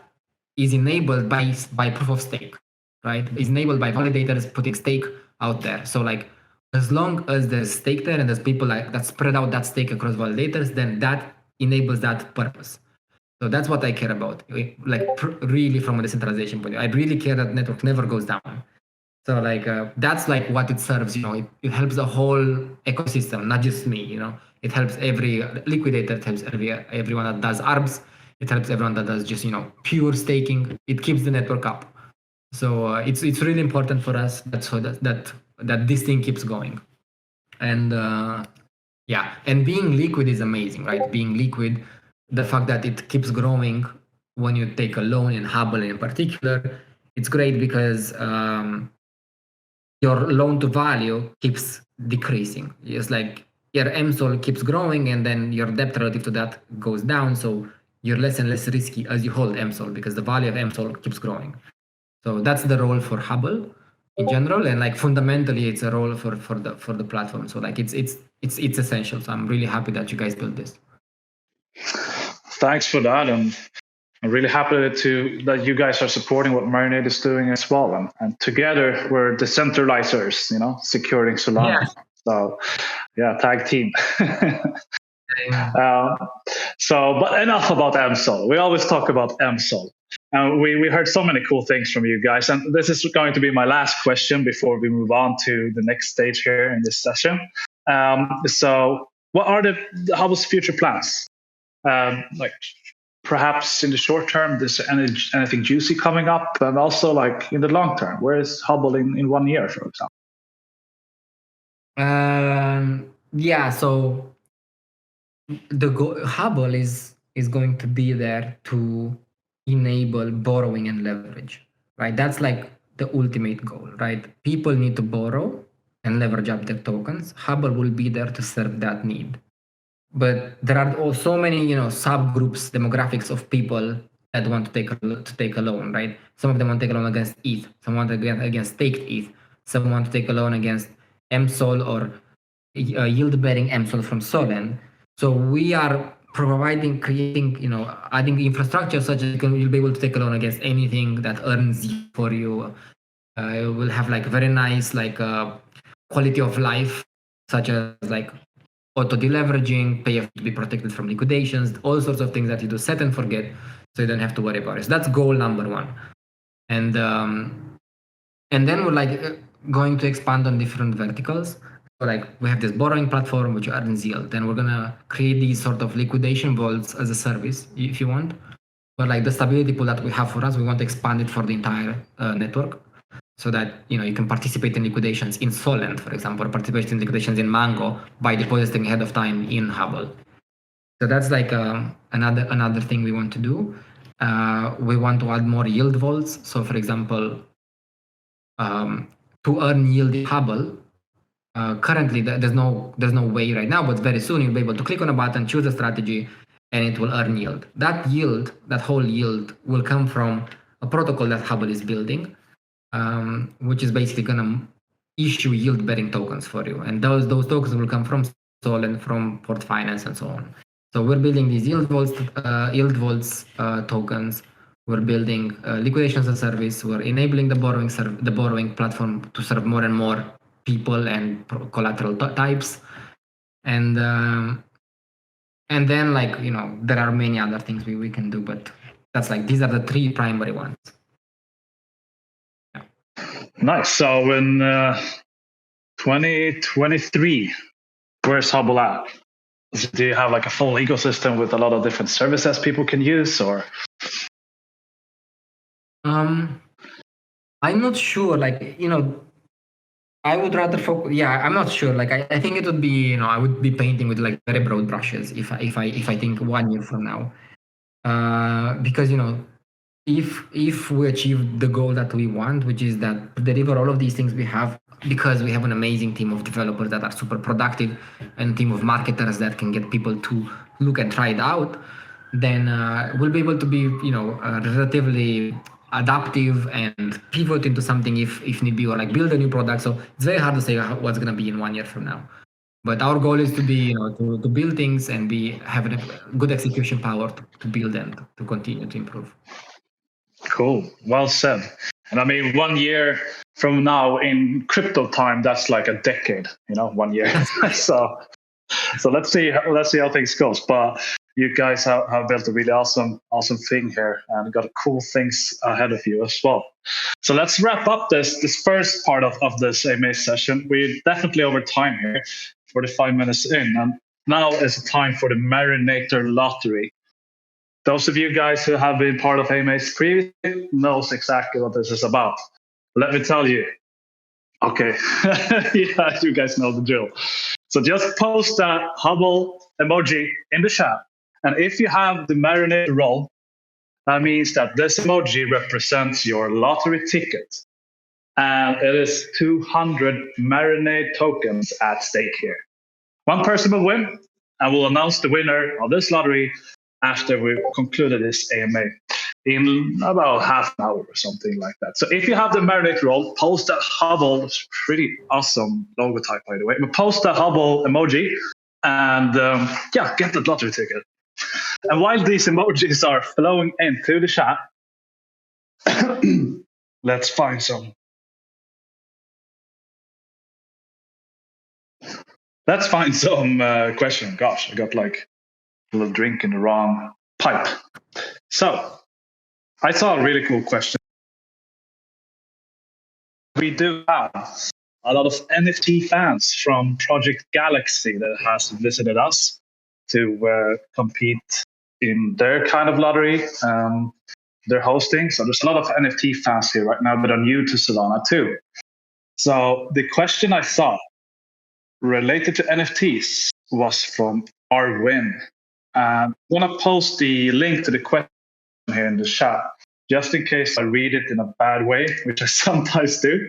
is enabled by proof of stake, right? Is enabled by validators putting stake out there. So like, as long as there's stake there and there's people like that spread out that stake across validators, then that enables that purpose. So that's what I care about, like really from a decentralization point of view. I really care that network never goes down. So like that's like what it serves. It helps the whole ecosystem, not just me. It helps every liquidator. It helps everyone that does ARBs. It helps everyone that does just pure staking. It keeps the network up. So it's really important for us that this thing keeps going. And and being liquid is amazing, right? Being liquid, the fact that it keeps growing when you take a loan in Hubble in particular, it's great because your loan to value keeps decreasing. It's like your mSOL keeps growing and then your debt relative to that goes down. So you're less and less risky as you hold mSOL because the value of mSOL keeps growing. So that's the role for Hubble in general, and like fundamentally, it's a role for the platform. So like it's essential. So I'm really happy that you guys built this. Thanks for that, and I'm really happy that you guys are supporting what Marinade is doing as well, and together we're decentralizers, securing Solana. Yeah. So yeah, tag team. But enough about mSOL. We always talk about mSOL. We heard so many cool things from you guys, and this is going to be my last question before we move on to the next stage here in this session. So what are the Hubble's future plans? Like perhaps in the short term, there's anything juicy coming up, and also like in the long term, where is Hubble in 1 year, for example? So Hubble is going to be there to enable borrowing and leverage, right? That's like the ultimate goal, right? People need to borrow and leverage up their tokens. Hubble will be there to serve that need. But there are also so many, subgroups, demographics of people that want to take a loan, right? Some of them want to take a loan against ETH, some want to get against staked ETH, some want to take a loan against mSOL or yield-bearing mSOL from Solana. So we are creating, adding infrastructure such that you'll be able to take a loan against anything that earns for you. It will have like very nice quality of life, such as like auto deleveraging, pay to be protected from liquidations, all sorts of things that you do set and forget, so you don't have to worry about it. So that's goal number one. And then we're going to expand on different verticals. So we have this borrowing platform which earns yield. Then we're gonna create these sort of liquidation vaults as a service, if you want. But the stability pool that we have for us, we want to expand it for the entire network, so that you can participate in liquidations in Solana, for example, or participate in liquidations in Mango by depositing ahead of time in Hubble. So that's another thing we want to do. We want to add more yield vaults. So for example, to earn yield in Hubble, currently there's no way right now, but very soon you'll be able to click on a button, choose a strategy, and it will earn yield. That whole yield will come from a protocol that Hubble is building, which is basically going to issue yield-bearing tokens for you. And those tokens will come from Sol and from Port Finance and so on. So we're building these yield vaults tokens. We're building liquidation as a service. We're enabling the borrowing platform to serve more and more people and collateral types. And then there are many other things we can do, but that's these are the three primary ones. Yeah. Nice. So in 2023, where's Hubble at? Do you have a full ecosystem with a lot of different services people can use, or? I'm not sure. I would rather focus. Yeah, I'm not sure. I think it would be, I would be painting with very broad brushes if I think 1 year from now, because if we achieve the goal that we want, which is that to deliver all of these things we have, because we have an amazing team of developers that are super productive and a team of marketers that can get people to look and try it out, then we'll be able to be relatively adaptive and pivot into something if need be, or build a new product. So it's very hard to say what's going to be in 1 year from now. But our goal is to be, to build things and have a good execution power to build and to continue to improve. Cool. Well said. And I mean, 1 year from now in crypto time, that's like a decade, 1 year. so let's see how things goes. But you guys have built a really awesome thing here and got cool things ahead of you as well. So let's wrap up this first part of this AMA session. We're definitely over time here, 45 minutes in. And now is the time for the Marinator lottery. Those of you guys who have been part of AMAs previously knows exactly what this is about. Let me tell you. Okay, yeah, you guys know the drill. So just post that Hubble emoji in the chat. And if you have the Marinade roll, that means that this emoji represents your lottery ticket. And it is 200 Marinade tokens at stake here. One person will win, and we'll announce the winner of this lottery after we've concluded this AMA in about half an hour or something like that. So if you have the Marinade roll, post that Hubble, it's pretty awesome logo type, by the way, but post that Hubble emoji and get the lottery ticket. And while these emojis are flowing into the chat, let's find some. Let's find some question. Gosh, I got a little drink in the wrong pipe. So I saw a really cool question. We do have a lot of NFT fans from Project Galaxy that has visited us to compete in their kind of lottery they're hosting. So there's a lot of NFT fans here right now that are new to Solana too. So the question I saw related to NFTs was from Arwin. I'm going to post the link to the question here in the chat, just in case I read it in a bad way, which I sometimes do.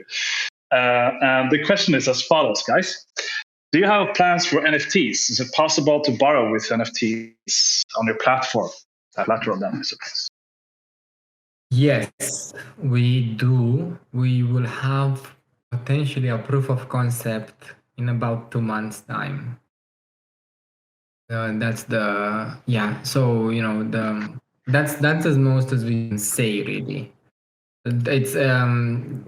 And the question is as follows, guys. Do you have plans for NFTs? Is it possible to borrow with NFTs on your platform? Collateral then, I suppose. Yes, we do. We will have potentially a proof of concept in about 2 months' time. That's the So that's as most as we can say, really. It's and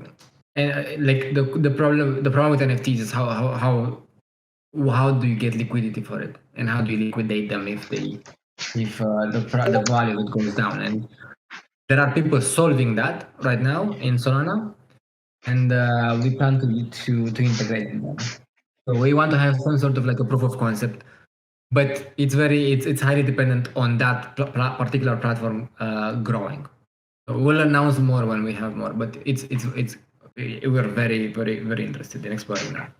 the problem with NFTs is how do you get liquidity for it, and how do you liquidate them if the value goes down? And there are people solving that right now in Solana, and we plan to integrate them. So we want to have some sort of a proof of concept, but it's highly dependent on that particular platform growing. So we'll announce more when we have more, but we're very, very, very interested in exploring that.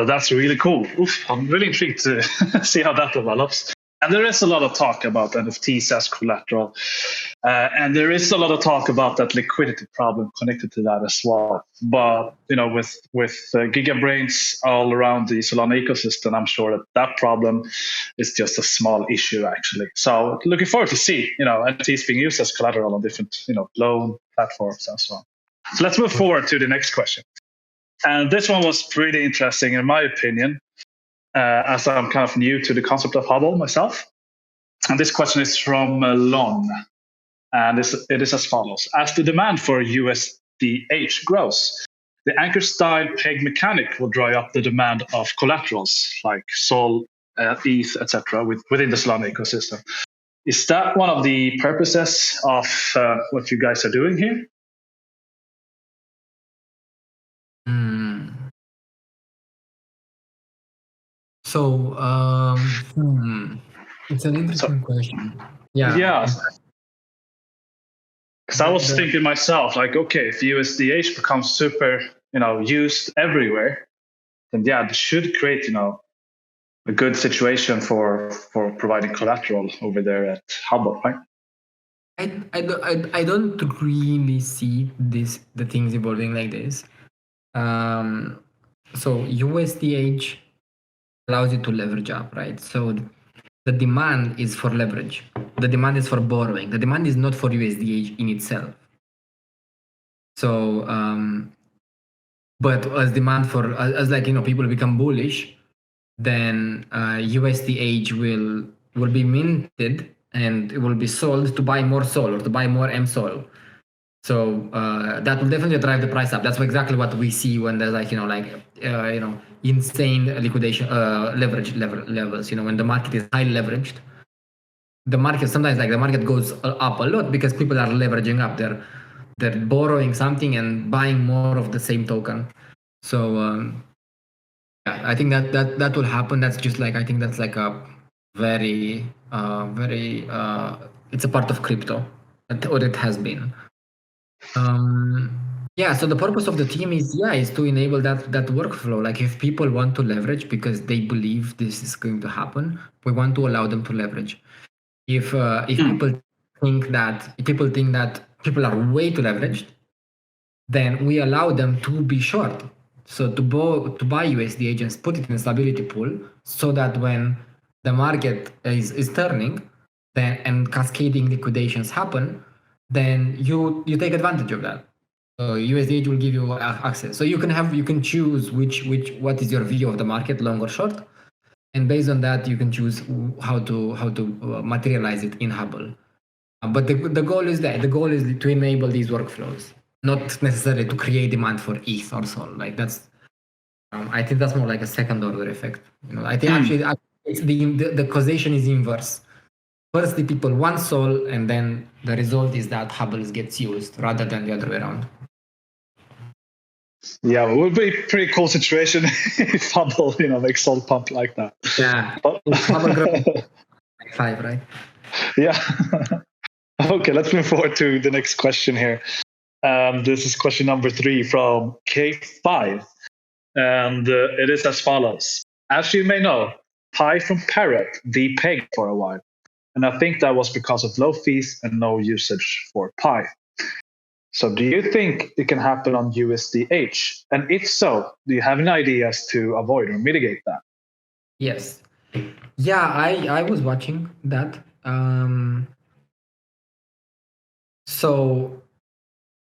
That's really cool. Oof, I'm really intrigued to see how that develops. And there is a lot of talk about NFTs as collateral. And there is a lot of talk about that liquidity problem connected to that as well. But, with gigabrains all around the Solana ecosystem, I'm sure that problem is just a small issue, actually. So looking forward to see, NFTs being used as collateral on different, loan platforms and so on. So let's move forward to the next question. And this one was pretty interesting, in my opinion, as I'm kind of new to the concept of Hubble myself. And this question is from Lon. And it is as follows. As the demand for USDH grows, the anchor style peg mechanic will dry up the demand of collaterals like SOL, ETH, etc. within the Solana ecosystem. Is that one of the purposes of what you guys are doing here? So, it's an interesting question. Yeah. Because I was thinking myself, like, okay, if USDH becomes super, used everywhere, then this should create, a good situation for providing collateral over there at Hubble, right? I don't really see the things evolving like this. So USDH allows you to leverage up, right? So the demand is for leverage. The demand is for borrowing. The demand is not for USDH in itself. So, but as demand for as people become bullish, then USDH will be minted and it will be sold to buy more SOL or to buy more mSOL. So that will definitely drive the price up. That's exactly what we see when there's insane liquidation leverage levels. When the market is high leveraged, the market sometimes the market goes up a lot because people are leveraging up. They're borrowing something and buying more of the same token. So I think that will happen. That's just I think that's a very it's a part of crypto, or it has been. So the purpose of the team is to enable that workflow. Like if people want to leverage because they believe this is going to happen, we want to allow them to leverage. If people think that people are way too leveraged, then we allow them to be short. So to buy USDH and put it in a stability pool, so that when the market is turning, then and cascading liquidations happen, then you take advantage of that. So USDH will give you access. So you can choose what is your view of the market, long or short, and based on that you can choose how to materialize it in Hubble. But the goal is that the goal is to enable these workflows, not necessarily to create demand for ETH or SOL. Like that's, I think that's more like a second order effect. I think actually it's the causation is inverse. First, the people want SOL, and then the result is that Hubble gets used rather than the other way around. Yeah, it would be a pretty cool situation if Hubble, makes SOL pump like that. Yeah, Hubble grows like 5, right? Yeah. Okay, let's move forward to the next question here. This is question number 3 from K5. And it is as follows. As you may know, Pi from Parrot depegged for a while. And I think that was because of low fees and no usage for Pi. So do you think it can happen on USDH? And if so, do you have any ideas to avoid or mitigate that? Yes. Yeah, I was watching that. So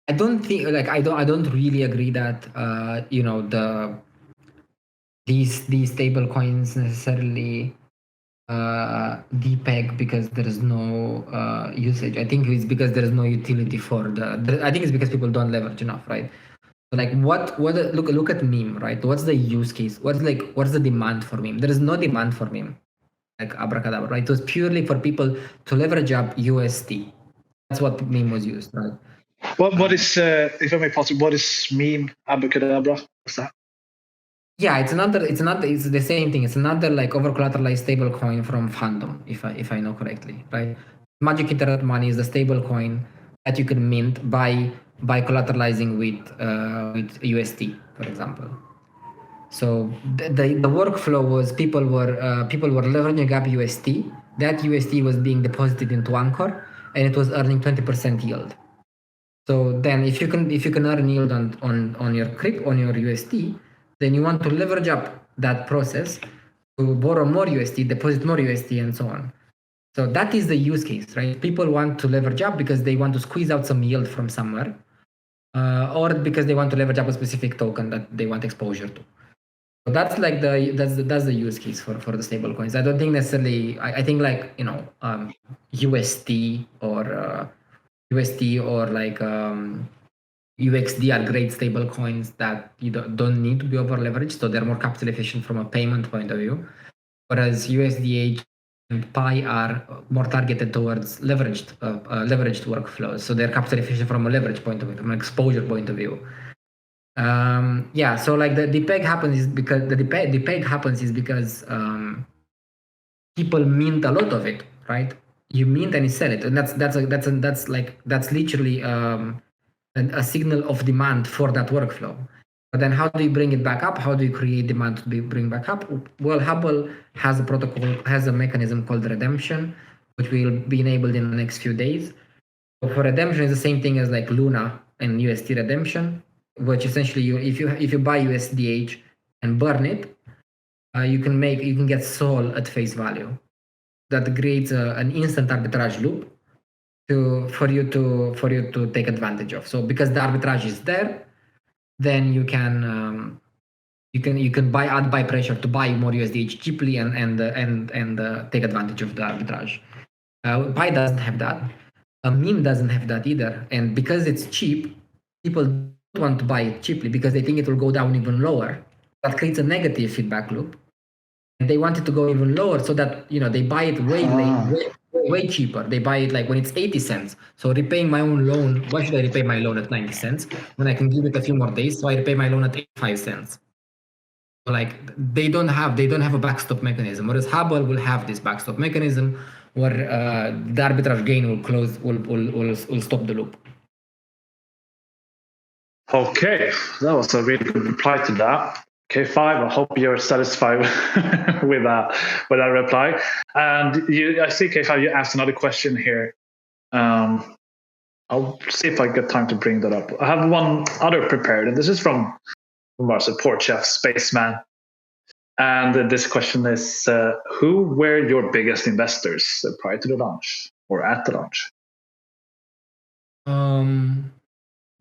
I don't think I don't really agree that these stable coins necessarily depeg because there is no usage. I think it's because there is no utility for I think it's because people don't leverage enough, right? So look at meme, right? What's the use case? What's the demand for meme? There is no demand for meme, like abracadabra, right? It was purely for people to leverage up USD. That's what meme was used, right? What is, if I may pause, what is meme abracadabra? What's that? Yeah, it's the same thing. It's another over collateralized stable coin from fandom, if I know correctly, right? Magic Internet Money is the stable coin that you can mint by collateralizing with USD, for example. So the workflow was people were leveraging up USD. That USD was being deposited into Anchor, and it was earning 20% yield. So then, if you can earn yield on your USD, then you want to leverage up that process to borrow more USD, deposit more USD, and so on. So that is the use case, right? People want to leverage up because they want to squeeze out some yield from somewhere, or because they want to leverage up a specific token that they want exposure to. That's like that's the use case for the stable coins. I don't think necessarily. I think like USD or USD or like UXD are great stable coins that you don't need to be over leveraged, so they're more capital efficient from a payment point of view. Whereas USDH and Pi are more targeted towards leveraged workflows, so they're capital efficient from a leverage point of view, from an exposure point of view. Yeah, so like the peg happens is because the peg happens is because people mint a lot of it, right? You mint and you sell it, and that's literally a signal of demand for that workflow. But then how do you bring it back up? How do you create demand to be bring back up? Well, Hubble has a protocol, has a mechanism called redemption, which will be enabled in the next few days. So for redemption, it's the same thing as like Luna and UST redemption, which essentially if you buy USDH and burn it, you can get SOL at face value. That creates an instant arbitrage loop for you to take advantage of. So because the arbitrage is there, then you can add buy pressure to buy more USDH cheaply and take advantage of the arbitrage. Pi doesn't have that. A meme doesn't have that either, and because it's cheap, people don't want to buy it cheaply because they think it will go down even lower. That creates a negative feedback loop. And they want it to go even lower so that they buy it way cheaper. They buy it like when it's 80 cents. So repaying my own loan, why should I repay my loan at 90 cents when I can give it a few more days? So I repay my loan at 85 cents. So like they don't have a backstop mechanism, whereas Hubble will have this backstop mechanism where the arbitrage gain will stop the loop. Okay, that was a really good reply to that. K5, I hope you're satisfied with that reply. And I see, K5, you asked another question here. I'll see if I get time to bring that up. I have one other prepared, and this is from our support chef, Spaceman. And this question is, who were your biggest investors prior to the launch or at the launch?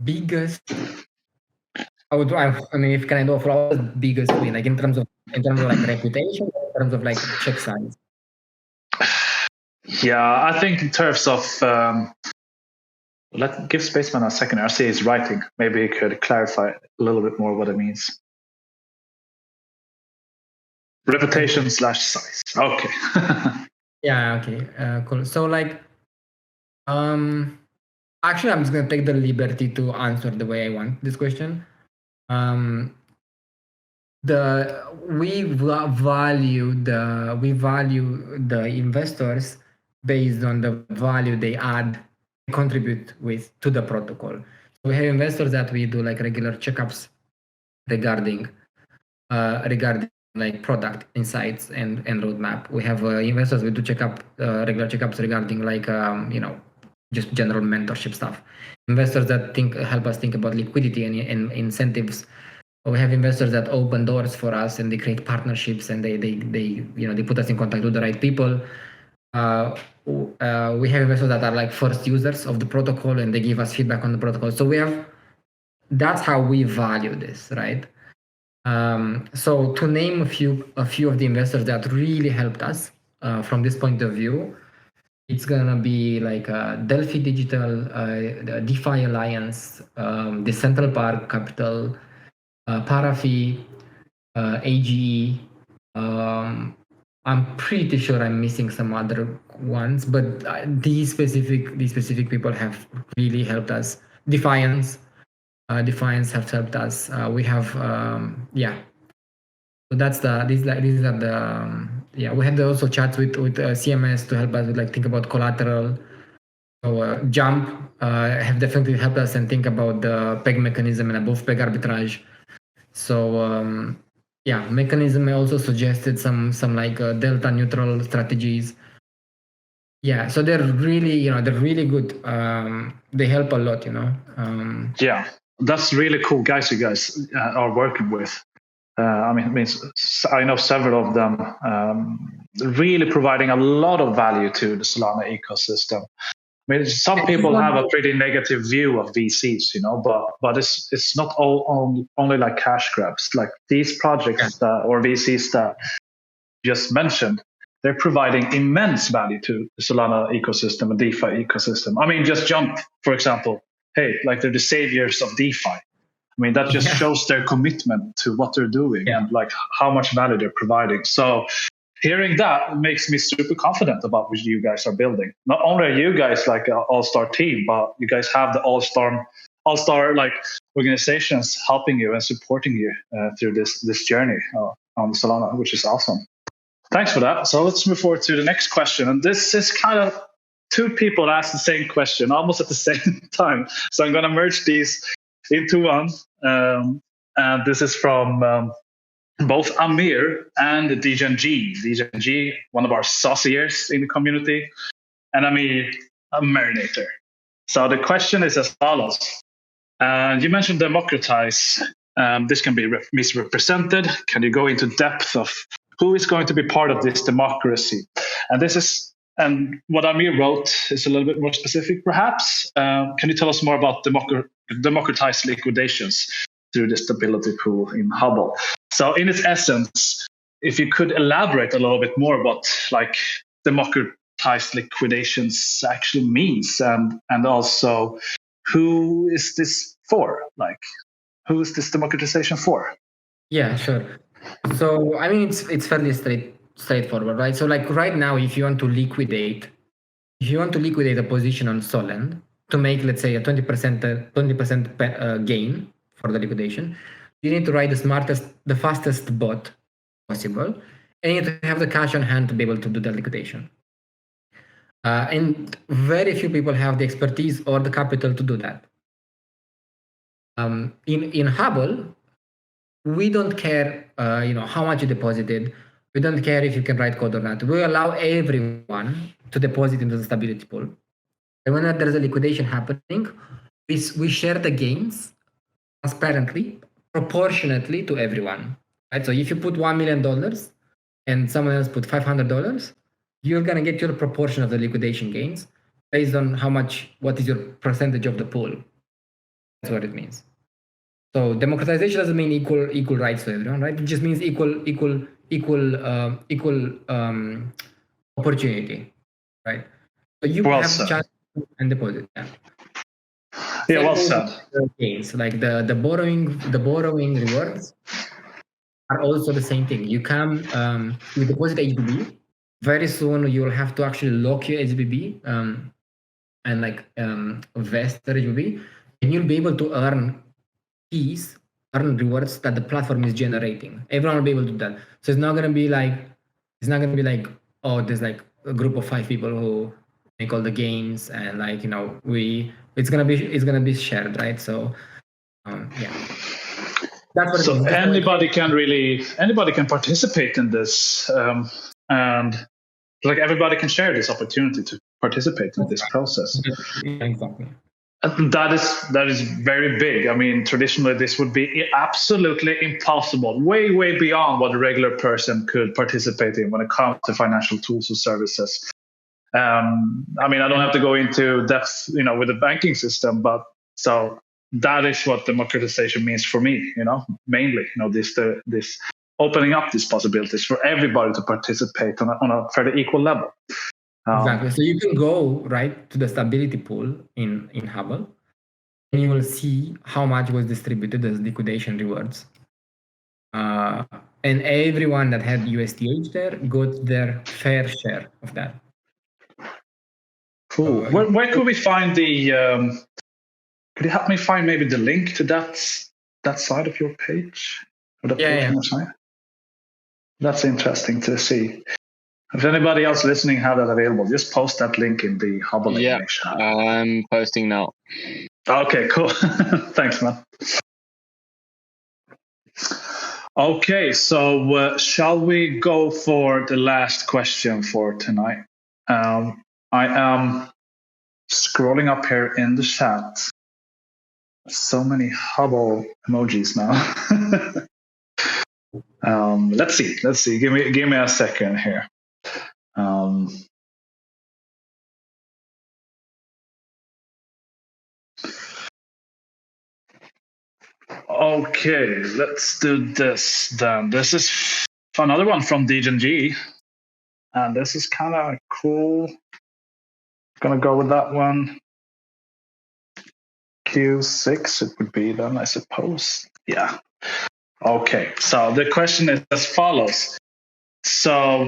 Biggest... I mean, if can I know for all the biggest win, like in terms of like reputation, in terms of like check size? Yeah, I think in terms of give Spaceman a second. I see he's writing. Maybe he could clarify a little bit more what it means. Reputation / size. Okay. Yeah. Okay. Cool. So like, actually, I'm just gonna take the liberty to answer the way I want this question. We value the investors based on the value they contribute to the protocol. So we have investors that we do like regular checkups regarding like product insights and roadmap. We have investors we do regular checkups regarding like just general mentorship stuff. Investors that help us think about liquidity and incentives. We have investors that open doors for us and they create partnerships and they put us in contact with the right people. We have investors that are like first users of the protocol and they give us feedback on the protocol. So that's how we value this, right? So to name a few of the investors that really helped us from this point of view, it's gonna be like Delphi Digital, the DeFi Alliance, the Central Park Capital, Parafi, AGE. I'm pretty sure I'm missing some other ones, but these specific people have really helped us. Defiance have helped us. We have So that's these are the we had also chats with CMS to help us with like think about collateral. So Jump have definitely helped us and think about the peg mechanism and above peg arbitrage. So mechanism also suggested some like delta neutral strategies. Yeah, so they're really they're really good. They help a lot, Yeah, that's really cool guys. You guys are working with. I know several of them really providing a lot of value to the Solana ecosystem. I mean, some people have a pretty negative view of VCs, but it's not all only like cash grabs. Like these projects or VCs that just mentioned, they're providing immense value to the Solana ecosystem and DeFi ecosystem. I mean, just Jump, for example. Hey, like they're the saviors of DeFi. I mean, that just shows their commitment to what they're doing and like how much value they're providing. So hearing that makes me super confident about what you guys are building. Not only are you guys like an all-star team, but you guys have the all-star like organizations helping you and supporting you through this journey on Solana, which is awesome. Thanks for that. So let's move forward to the next question. And this is kind of two people asked the same question almost at the same time. So I'm going to merge these into one. And this is from both Amir and Dijan G. Dijan G, one of our sauciers in the community, and Amir, a marinator. So the question is as follows. You mentioned democratize. This can be misrepresented. Can you go into depth of who is going to be part of this democracy? And what Amir wrote is a little bit more specific, perhaps. Can you tell us more about democratized liquidations through the stability pool in Hubble? So in its essence, if you could elaborate a little bit more what like democratized liquidations actually means, and also who is this for? Like, who is this democratization for? Yeah, sure. So I mean, it's fairly straightforward, right? So like right now, if you want to liquidate a position on Solend to make, let's say, a 20% gain for the liquidation, you need to write the fastest bot possible, and you need to have the cash on hand to be able to do that liquidation. And very few people have the expertise or the capital to do that. In Hubble, we don't care, how much you deposited. We don't care if you can write code or not. We allow everyone to deposit into the stability pool. And when there's a liquidation happening, we share the gains transparently, proportionately to everyone. Right? So if you put $1 million and someone else put $500, you're gonna get your proportion of the liquidation gains based on what is your percentage of the pool. That's what it means. So democratization doesn't mean equal rights to everyone, right? It just means equal opportunity, right? So you have the chance and deposit. Yeah, well said. Gains, like the borrowing rewards are also the same thing. You come, you deposit HBB. Very soon you will have to actually lock your HBB and like vest the HBB, and you'll be able to earn fees, earn rewards that the platform is generating. Everyone will be able to do that. So it's not gonna be like oh, there's like a group of 5 people who make all the gains and like it's gonna be shared, right? So yeah. That's what so anybody can participate in this, and like everybody can share this opportunity to participate in this process. Exactly. That is very big. I mean, traditionally this would be absolutely impossible, way beyond what a regular person could participate in when it comes to financial tools or services. I mean, I don't have to go into depth, with the banking system, but so that is what democratization means for me. Mainly, this opening up these possibilities for everybody to participate on a fairly equal level. Exactly. So you can go right to the stability pool in Hubble, and you will see how much was distributed as liquidation rewards. And everyone that had USDH there got their fair share of that. Cool. Where could we find the? Could you help me find maybe the link to that side of your page? Or side? That's interesting to see. If anybody else listening have that available, just post that link in the Hubble. Yeah, I'm posting now. Okay, cool. Thanks, man. Okay, so shall we go for the last question for tonight? I am scrolling up here in the chat. So many Hubble emojis now. Let's see. Give me a second here. Okay, let's do this then. This is another one from DGNG. And this is kind of cool. Gonna go with that one. Q6 it would be then, I suppose. Yeah. Okay, so the question is as follows. So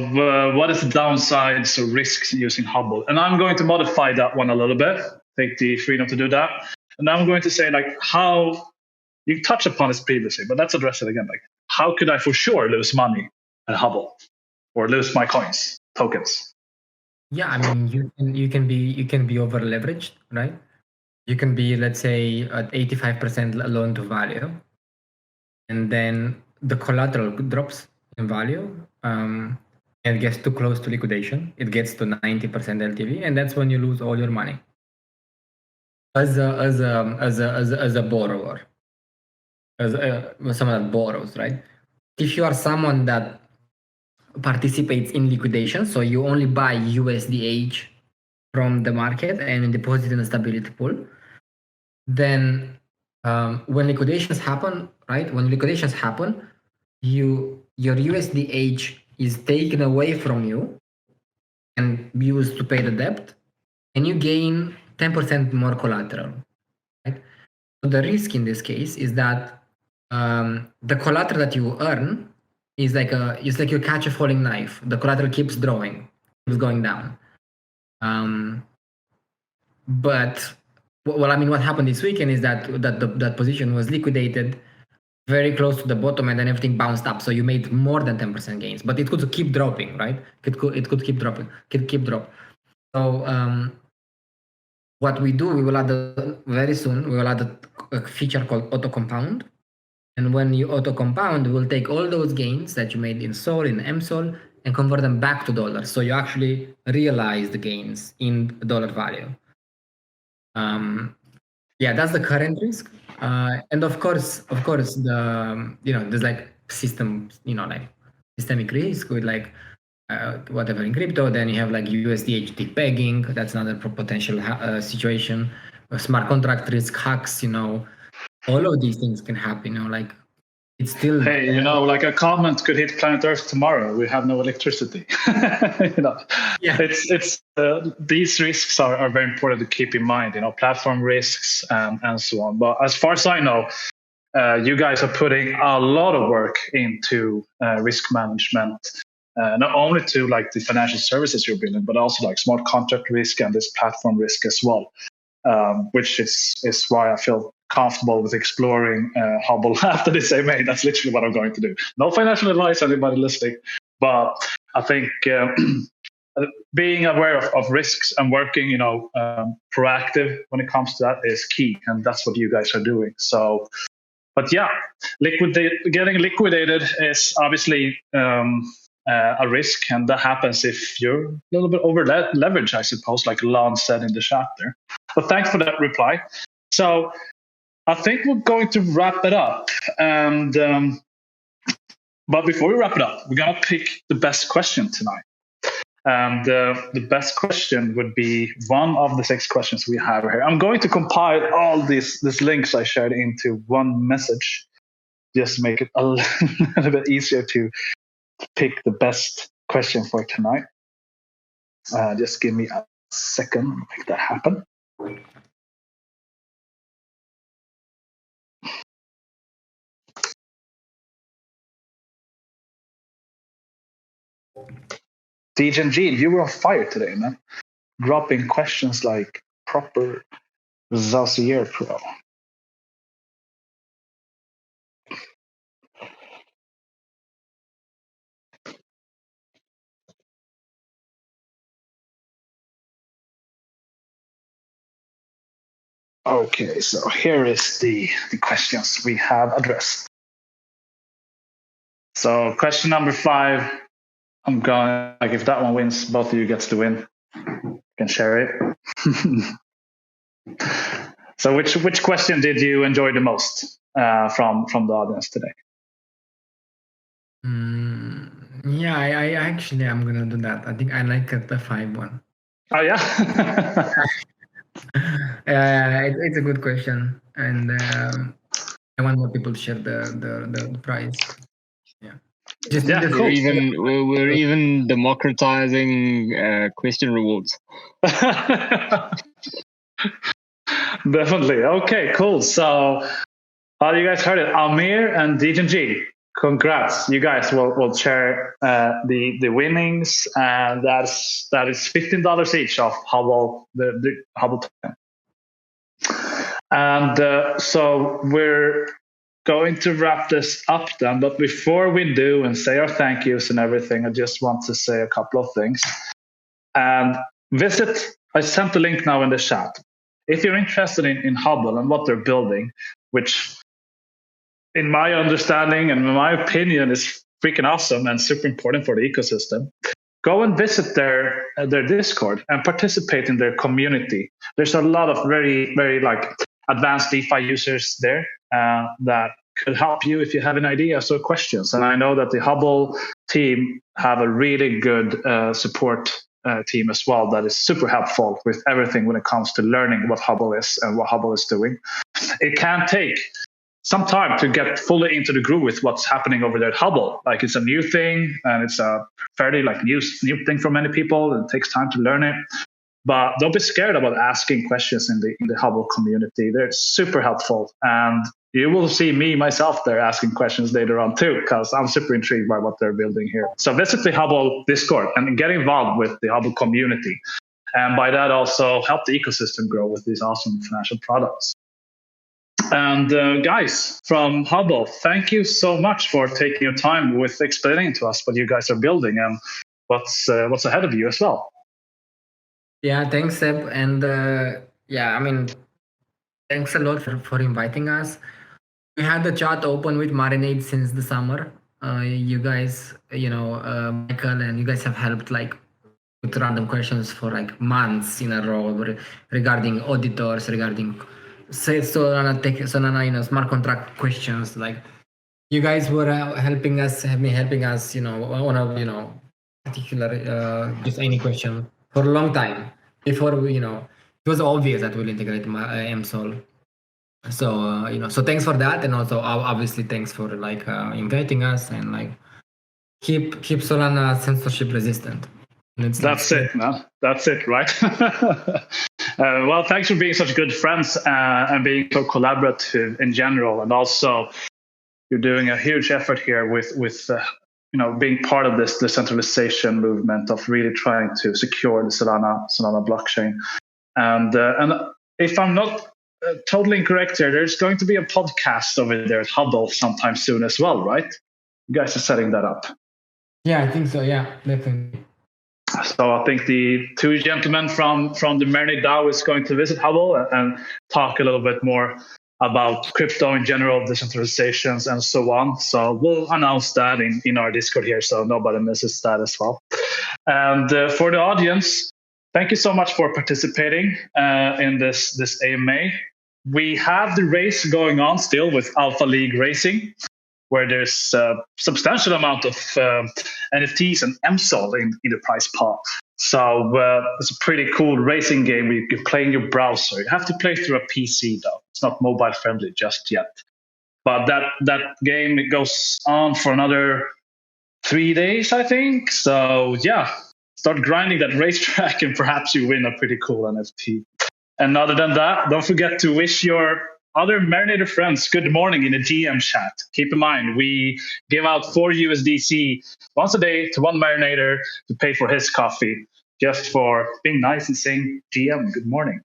what is the downsides or risks using Hubble? And I'm going to modify that one a little bit, take the freedom to do that. And I'm going to say like how, you touched upon this previously, but let's address it again. Like how could I for sure lose money at Hubble or lose my coins, tokens? Yeah, I mean you can be over leveraged, right? You can be, let's say, at 85% loan to value, and then the collateral drops in value, and it gets too close to liquidation. It gets to 90% LTV, and that's when you lose all your money as a borrower, as someone that borrows, right? If you are someone that participates in liquidation, so you only buy USDH from the market and deposit in a stability pool, then when liquidations happen, right? When liquidations happen, your USDH is taken away from you and used to pay the debt, and you gain 10% more collateral, right? So the risk in this case is that the collateral that you earn is it's like you catch a falling knife. The collateral keeps drawing, keeps going down. But well, I mean, what happened this weekend is that position was liquidated very close to the bottom, and then everything bounced up. So you made more than 10% gains, but it could keep dropping, right? It could keep dropping, keep drop. So what we do, we will add very soon. We will add a feature called auto compound, and when you auto compound, we'll take all those gains that you made in SOL, in mSOL, and convert them back to dollars. So you actually realize the gains in dollar value. Yeah, that's the current risk. And of course, the there's like like systemic risk with like whatever in crypto. Then you have like USDH depegging. That's another potential situation. Smart contract risk, hacks. All of these things can happen. Like it's still. Hey, like a comment could hit planet Earth tomorrow. We have no electricity. Yeah. It's these risks are very important to keep in mind. Platform risks and so on. But as far as I know, you guys are putting a lot of work into risk management, not only to like the financial services you're building, but also like smart contract risk and this platform risk as well. Which is why I feel comfortable with exploring Hubble after this AMA. That's literally what I'm going to do. No financial advice, anybody listening, but I think being aware of risks and working, proactive when it comes to that is key, and that's what you guys are doing. So, but yeah, getting liquidated is obviously a risk, and that happens if you're a little bit over leveraged, I suppose, like Lance said in the chat there. But thanks for that reply. So I think we're going to wrap it up. And but before we wrap it up, we're going to pick the best question tonight. And the best question would be one of the 6 questions we have here. I'm going to compile all these links I shared into one message, just to make it a little bit easier to pick the best question for tonight. Just give me a second to make that happen. DGNG, you were on fire today, man. Dropping questions like proper Zazier Pro. Okay, so here is the questions we have addressed. So question number 5, I'm going, like if that one wins, both of you gets to win. You can share it. So which question did you enjoy the most from the audience today? Yeah, I actually I'm gonna do that. I think I like the 5 one. Oh yeah. It's a good question, and I want more people to share the prize. Yeah. Cool. We're even democratizing question rewards. Definitely. Okay, cool. So, you guys heard it. Amir and DG, congrats. You guys will share the winnings, and that is $15 each of Hubble, the Hubble token. And so we're going to wrap this up then. But before we do and say our thank yous and everything, I just want to say a couple of things. And I sent the link now in the chat. If you're interested in Hubble and what they're building, which in my understanding and in my opinion is freaking awesome and super important for the ecosystem, go and visit their Discord and participate in their community. There's a lot of very, very advanced DeFi users there that could help you if you have any ideas or questions. And I know that the Hubble team have a really good support team as well that is super helpful with everything when it comes to learning what Hubble is and what Hubble is doing. It can take some time to get fully into the groove with what's happening over there at Hubble. It's a new thing and it's a fairly new thing for many people. It takes time to learn it. But don't be scared about asking questions in the Hubble community. They're super helpful. And you will see me, myself, there asking questions later on too, because I'm super intrigued by what they're building here. So visit the Hubble Discord and get involved with the Hubble community. And by that also help the ecosystem grow with these awesome financial products. And guys from Hubble, thank you so much for taking your time with explaining to us what you guys are building and what's ahead of you as well. Yeah, thanks, Seb. And thanks a lot for inviting us. We had the chat open with Marinade since the summer. You guys, Michael, and you guys have helped with random questions for months in a row regarding auditors, regarding Solana, smart contract questions. You guys were helping us, one of particular just any question for a long time before it was obvious that we'll integrate mSOL. So thanks for that, and also obviously thanks for inviting us and keep Solana censorship resistant. That's it, man. That's it, right? Well, thanks for being such good friends and being so collaborative in general, and also you're doing a huge effort here with being part of this decentralization movement of really trying to secure the Solana blockchain. And if I'm not totally incorrect here, there's going to be a podcast over there at Hubble sometime soon as well, right? You guys are setting that up. Yeah, I think so. Yeah, definitely. So I think the two gentlemen from the Marinade DAO is going to visit Hubble and talk a little bit more about crypto in general, decentralizations, and so on. So we'll announce that in our Discord here, so nobody misses that as well. And for the audience, thank you so much for participating in this AMA. We have the race going on still with Alpha League Racing, where there's a substantial amount of NFTs and mSOL in the prize pot. So it's a pretty cool racing game where you can play in your browser. You have to play through a PC though. It's not mobile friendly just yet. But that game, it goes on for another 3 days, I think. So yeah, start grinding that racetrack and perhaps you win a pretty cool NFT. And other than that, don't forget to wish your other Marinator friends good morning in the GM chat. Keep in mind, we give out 4 USDC once a day to one Marinator to pay for his coffee, just for being nice and saying GM good morning.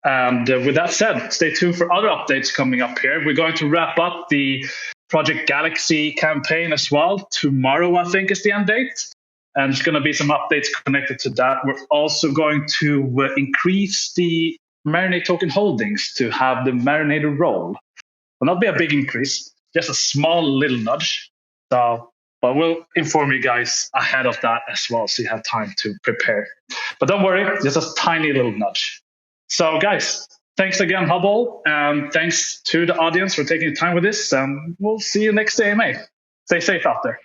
And with that said, stay tuned for other updates coming up here. We're going to wrap up the Project Galaxy campaign as well. Tomorrow, I think, is the end date. And there's going to be some updates connected to that. We're also going to increase the Marinade token holdings to have the Marinator role. Will not be a big increase, just a small little nudge. So, but we'll inform you guys ahead of that as well, so you have time to prepare. But don't worry, just a tiny little nudge. So, guys, thanks again, Hubble, and thanks to the audience for taking time with this. And we'll see you next AMA. Stay safe out there.